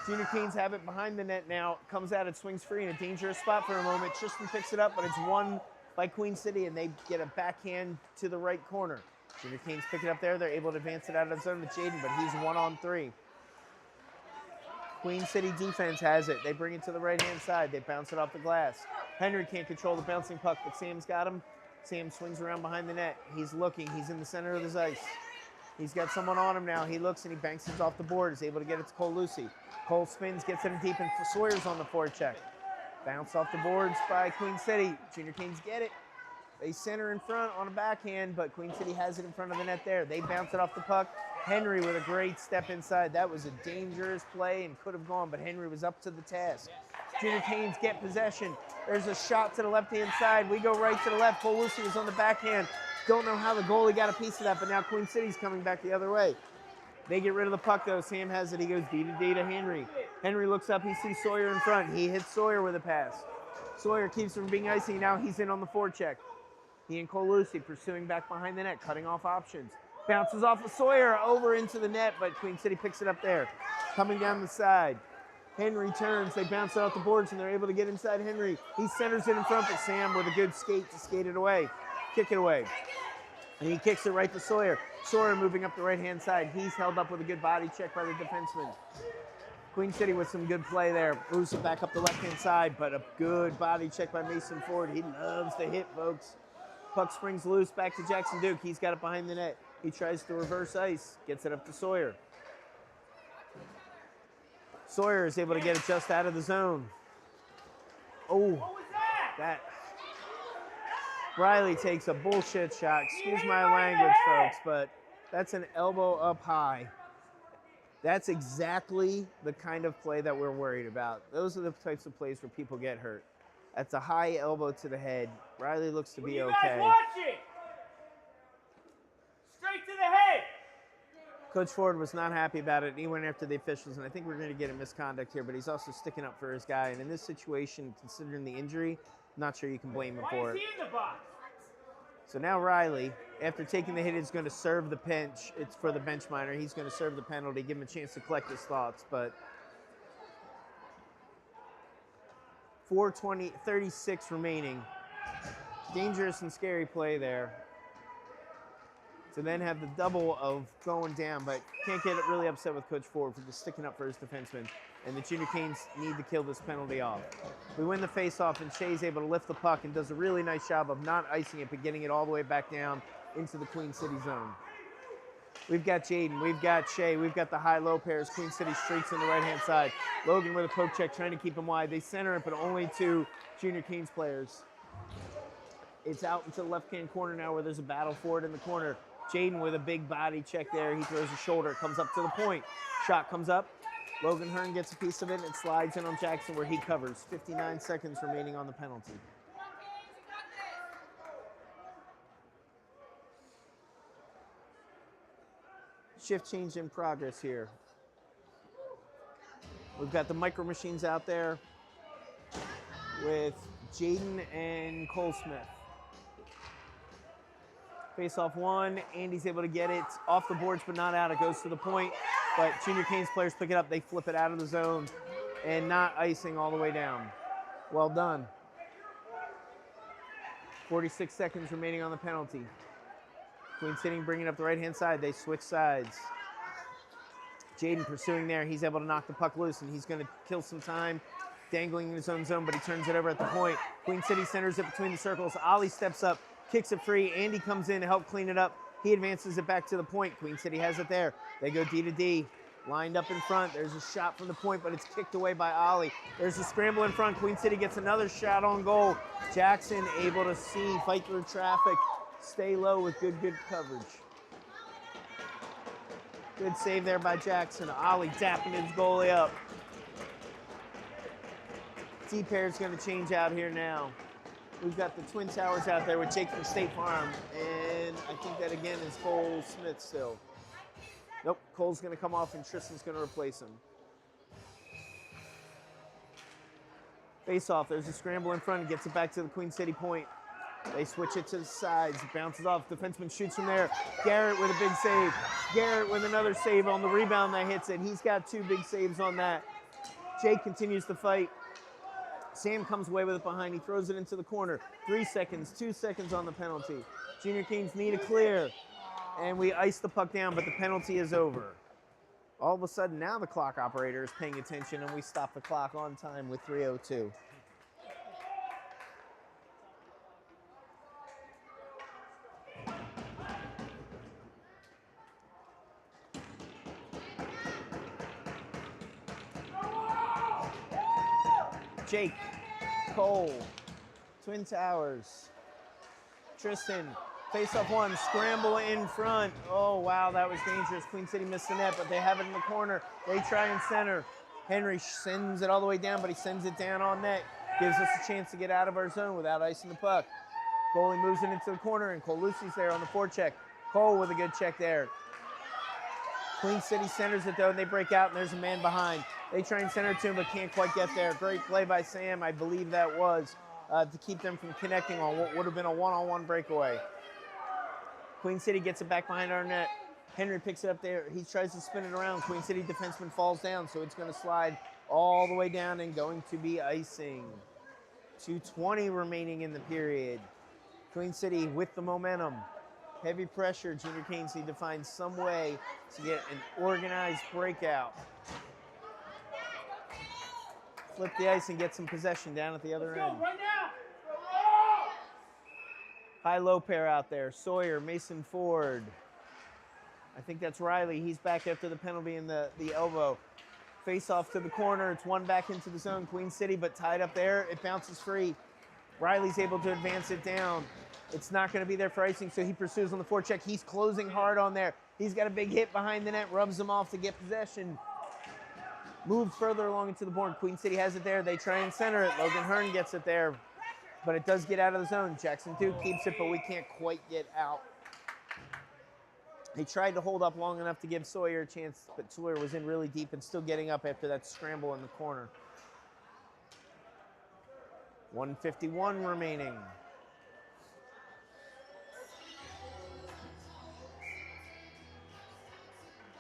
A: Junior Canes have it behind the net now. Comes out, it swings free in a dangerous spot for a moment. Tristan picks it up, but it's won by Queen City, and they get a backhand to the right corner. Junior Canes pick it up there. They're able to advance it out of the zone to Jaden, but he's 1-on-3. Queen City defense has it. They bring it to the right-hand side. They bounce it off the glass. Henry can't control the bouncing puck, but Sam's got him. Sam swings around behind the net. He's looking. He's in the center of his ice. He's got someone on him now. He looks and he banks it off the board. Is able to get it to Cole Lucy. Cole spins, gets it in deep, and Sawyer's on the forecheck. Bounce off the boards by Queen City. Junior Canes get it. They center in front on a backhand, but Queen City has it in front of the net there. They bounce it off the puck. Henry with a great step inside. That was a dangerous play and could have gone, but Henry was up to the task. Junior Canes get possession. There's a shot to the left-hand side. We go right to the left. Cole Lucy was on the backhand. Don't know how the goalie got a piece of that, but now Queen City's coming back the other way. They get rid of the puck, though. Sam has it. He goes D to Henry. Henry looks up. He sees Sawyer in front. He hits Sawyer with a pass. Sawyer keeps from being icy. Now he's in on the forecheck. He and Cole Lucy pursuing back behind the net, cutting off options. Bounces off of Sawyer over into the net, but Queen City picks it up there. Coming down the side. Henry turns. They bounce it off the boards, and they're able to get inside Henry. He centers it in front, but Sam with a good skate to skate it away. Kick it away. And he kicks it right to Sawyer. Sawyer moving up the right-hand side. He's held up with a good body check by the defenseman. Queen City with some good play there. Moves it back up the left-hand side, but a good body check by Mason Ford. He loves to hit, folks. Puck springs loose back to Jackson Duke. He's got it behind the net. He tries to reverse ice. Gets it up to Sawyer. Sawyer is able to get it just out of the zone. Oh, that. Riley takes a bullshit shot. Excuse my language, folks, but that's an elbow up high. That's exactly the kind of play that we're worried about. Those are the types of plays where people get hurt. That's a high elbow to the head. Riley looks to be
C: You
A: okay.
C: guys watching? Straight to the head.
A: Coach Ford was not happy about it. He went after the officials, and I think we're going to get a misconduct here, but he's also sticking up for his guy. And in this situation, considering the injury, not sure you can blame him
C: Why
A: for
C: is
A: it.
C: he in the box?
A: So now Riley, after taking the hit, is going to serve the pinch. It's for the bench minor. He's going to serve the penalty, give him a chance to collect his thoughts. But 4:36 remaining. Dangerous and scary play there. To then have the double of going down, but can't get really upset with Coach Ford for just sticking up for his defenseman. And the Junior Canes need to kill this penalty off. We win the face-off, and Shea's able to lift the puck and does a really nice job of not icing it, but getting it all the way back down into the Queen City zone. We've got Jaden, we've got Shea, we've got the high-low pairs. Queen City streaks on the right-hand side. Logan with a poke check, trying to keep him wide. They center it, but only two Junior Canes players. It's out into the left-hand corner now where there's a battle for it in the corner. Jaden with a big body check there. He throws a shoulder, comes up to the point. Shot comes up. Logan Hearn gets a piece of it, and it slides in on Jackson where he covers. 59 seconds remaining on the penalty. Shift change in progress here. We've got the Micro Machines out there with Jaden and Cole Smith. Face off one, Andy's able to get it off the boards but not out. It goes to the point, but Junior Canes players pick it up. They flip it out of the zone and not icing all the way down. Well done. 46 seconds remaining on the penalty. Queen City bringing up the right-hand side. They switch sides. Jaden pursuing there. He's able to knock the puck loose, and he's going to kill some time, dangling in his own zone, but he turns it over at the point. Queen City centers it between the circles. Ollie steps up, kicks it free. Andy comes in to help clean it up. He advances it back to the point. Queen City has it there. They go D to D. Lined up in front. There's a shot from the point, but it's kicked away by Ollie. There's a scramble in front. Queen City gets another shot on goal. Jackson able to see, fight through traffic, stay low with good coverage. Good save there by Jackson. Ollie tapping his goalie up. T-Pair's going to change out here now. We've got the Twin Towers out there with Jake from State Farm, and I think that again is Cole Smith still. Nope, Cole's going to come off and Tristan's going to replace him. Face off, there's a scramble in front, gets it back to the Queen City point. They switch it to the sides, bounces off, defenseman shoots from there. Garrett with a big save. Garrett with another save on the rebound that hits it. He's got two big saves on that. Jake continues to fight. Sam comes away with it behind. He throws it into the corner. 3 seconds, 2 seconds on the penalty. Junior Canes need a clear. And we ice the puck down, but the penalty is over. All of a sudden, now the clock operator is paying attention, and we stop the clock on time with 3:02. Jake, Cole, Twin Towers, Tristan, face off one, scramble in front. Oh, wow, that was dangerous. Queen City missed the net, but they have it in the corner. They try and center. Henry sends it all the way down, but he sends it down on net. Gives us a chance to get out of our zone without icing the puck. Goalie moves it into the corner, and Cole Lucy's there on the forecheck. Cole with a good check there. Queen City centers it, though, and they break out, and there's a man behind. They try and center it to him, but can't quite get there. Great play by Sam, I believe that was, to keep them from connecting on what would have been a one-on-one breakaway. Queen City gets it back behind our net. Henry picks it up there. He tries to spin it around. Queen City defenseman falls down, so it's going to slide all the way down and going to be icing. 2:20 remaining in the period. Queen City with the momentum. Heavy pressure. Junior Canes need to find some way to get an organized breakout. Flip the ice and get some possession down at the other end.
C: Right now.
A: High-low pair out there. Sawyer, Mason Ford. I think that's Riley. He's back after the penalty in the elbow. Face off to the corner. It's one back into the zone. Queen City, but tied up there. It bounces free. Riley's able to advance it down. It's not going to be there for icing, so he pursues on the forecheck. He's closing hard on there. He's got a big hit behind the net, rubs him off to get possession. Moved further along into the board. Queen City has it there. They try and center it. Logan Hearn gets it there, but it does get out of the zone. Jackson Duke keeps it, but we can't quite get out. He tried to hold up long enough to give Sawyer a chance, but Sawyer was in really deep and still getting up after that scramble in the corner. 1:51 remaining.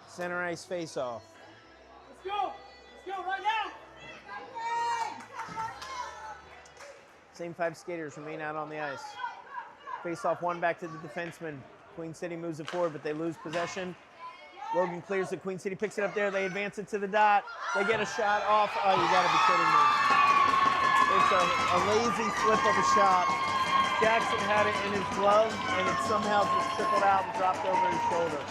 A: Center ice face-off.
B: Let's go! Let's go right now!
A: Same 5 skaters remain out on the ice. Face-off one back to the defenseman. Queen City moves it forward, but they lose possession. Logan clears it. Queen City picks it up there. They advance it to the dot. They get a shot off. Oh, you got to be kidding me. It's a lazy flip of a shot. Jackson had it in his glove, and it somehow just trickled out and dropped over his shoulder.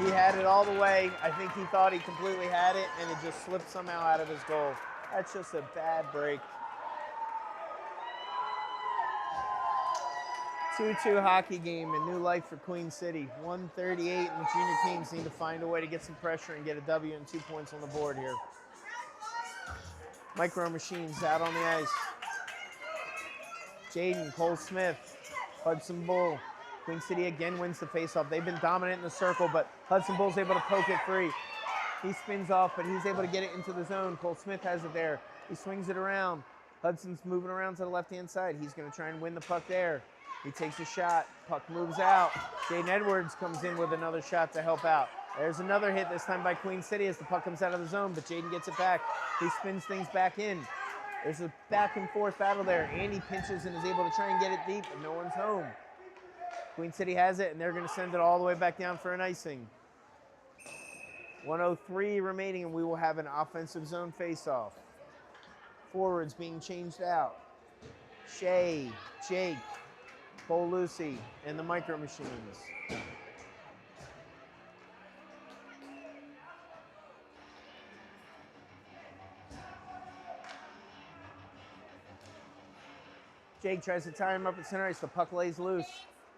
A: He had it all the way. I think he thought he completely had it, and it just slipped somehow out of his goal. That's just a bad break. 2-2 hockey game and new life for Queen City. 1:38, and the junior teams need to find a way to get some pressure and get a W and 2 points on the board here. Micro Machines out on the ice. Jaden, Cole Smith, Hudson Bull. Queen City again wins the faceoff. They've been dominant in the circle, but Hudson Bull's able to poke it free. He spins off, but he's able to get it into the zone. Cole Smith has it there. He swings it around. Hudson's moving around to the left-hand side. He's going to try and win the puck there. He takes a shot. Puck moves out. Jaden Edwards comes in with another shot to help out. There's another hit, this time by Queen City as the puck comes out of the zone, but Jaden gets it back. He spins things back in. There's a back and forth battle there. Andy pinches and is able to try and get it deep, but no one's home. Queen City has it, and they're going to send it all the way back down for an icing. 1:03 remaining, and we will have an offensive zone faceoff. Forwards being changed out. Shea, Jake, Cole Lucy, and the Micro Machines. Jake tries to tie him up at center ice. The puck lays loose.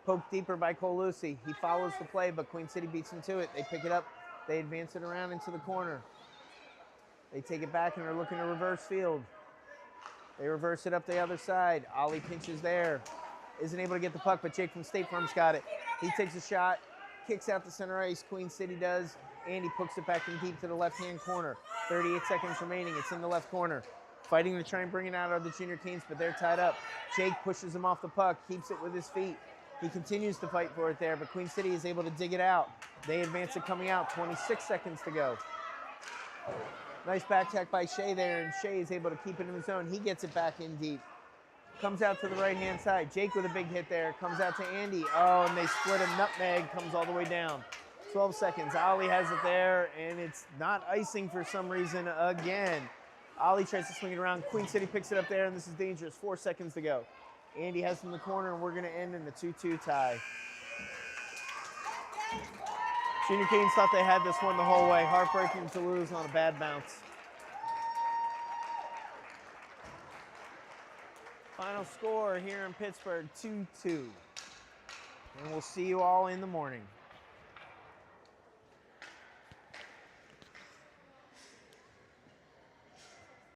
A: Poked deeper by Cole Lucy. He follows the play, but Queen City beats him to it. They pick it up. They advance it around into the corner. They take it back and are looking to reverse field. They reverse it up the other side. Ollie pinches there. Isn't able to get the puck, but Jake from State Farm's got it. He takes a shot, kicks out to center ice. Queen City does. Andy pokes it back in deep to the left-hand corner. 38 seconds remaining. It's in the left corner. Fighting to try and bring it out of the junior teams, but they're tied up. Jake pushes him off the puck, keeps it with his feet. He continues to fight for it there, but Queen City is able to dig it out. They advance it coming out. 26 seconds to go. Nice back check by Shea there, and Shea is able to keep it in the zone. He gets it back in deep. Comes out to the right-hand side. Jake with a big hit there. Comes out to Andy. Oh, and they split a nutmeg. Comes all the way down. 12 seconds. Ollie has it there, and it's not icing for some reason again. Ollie tries to swing it around. Queen City picks it up there, and this is dangerous. 4 seconds to go. Andy has from the corner, and we're going to end in a 2-2 tie. Junior Canes thought they had this one the whole way. Heartbreaking to lose on a bad bounce. Final score here in Pittsburgh, 2-2. And we'll see you all in the morning.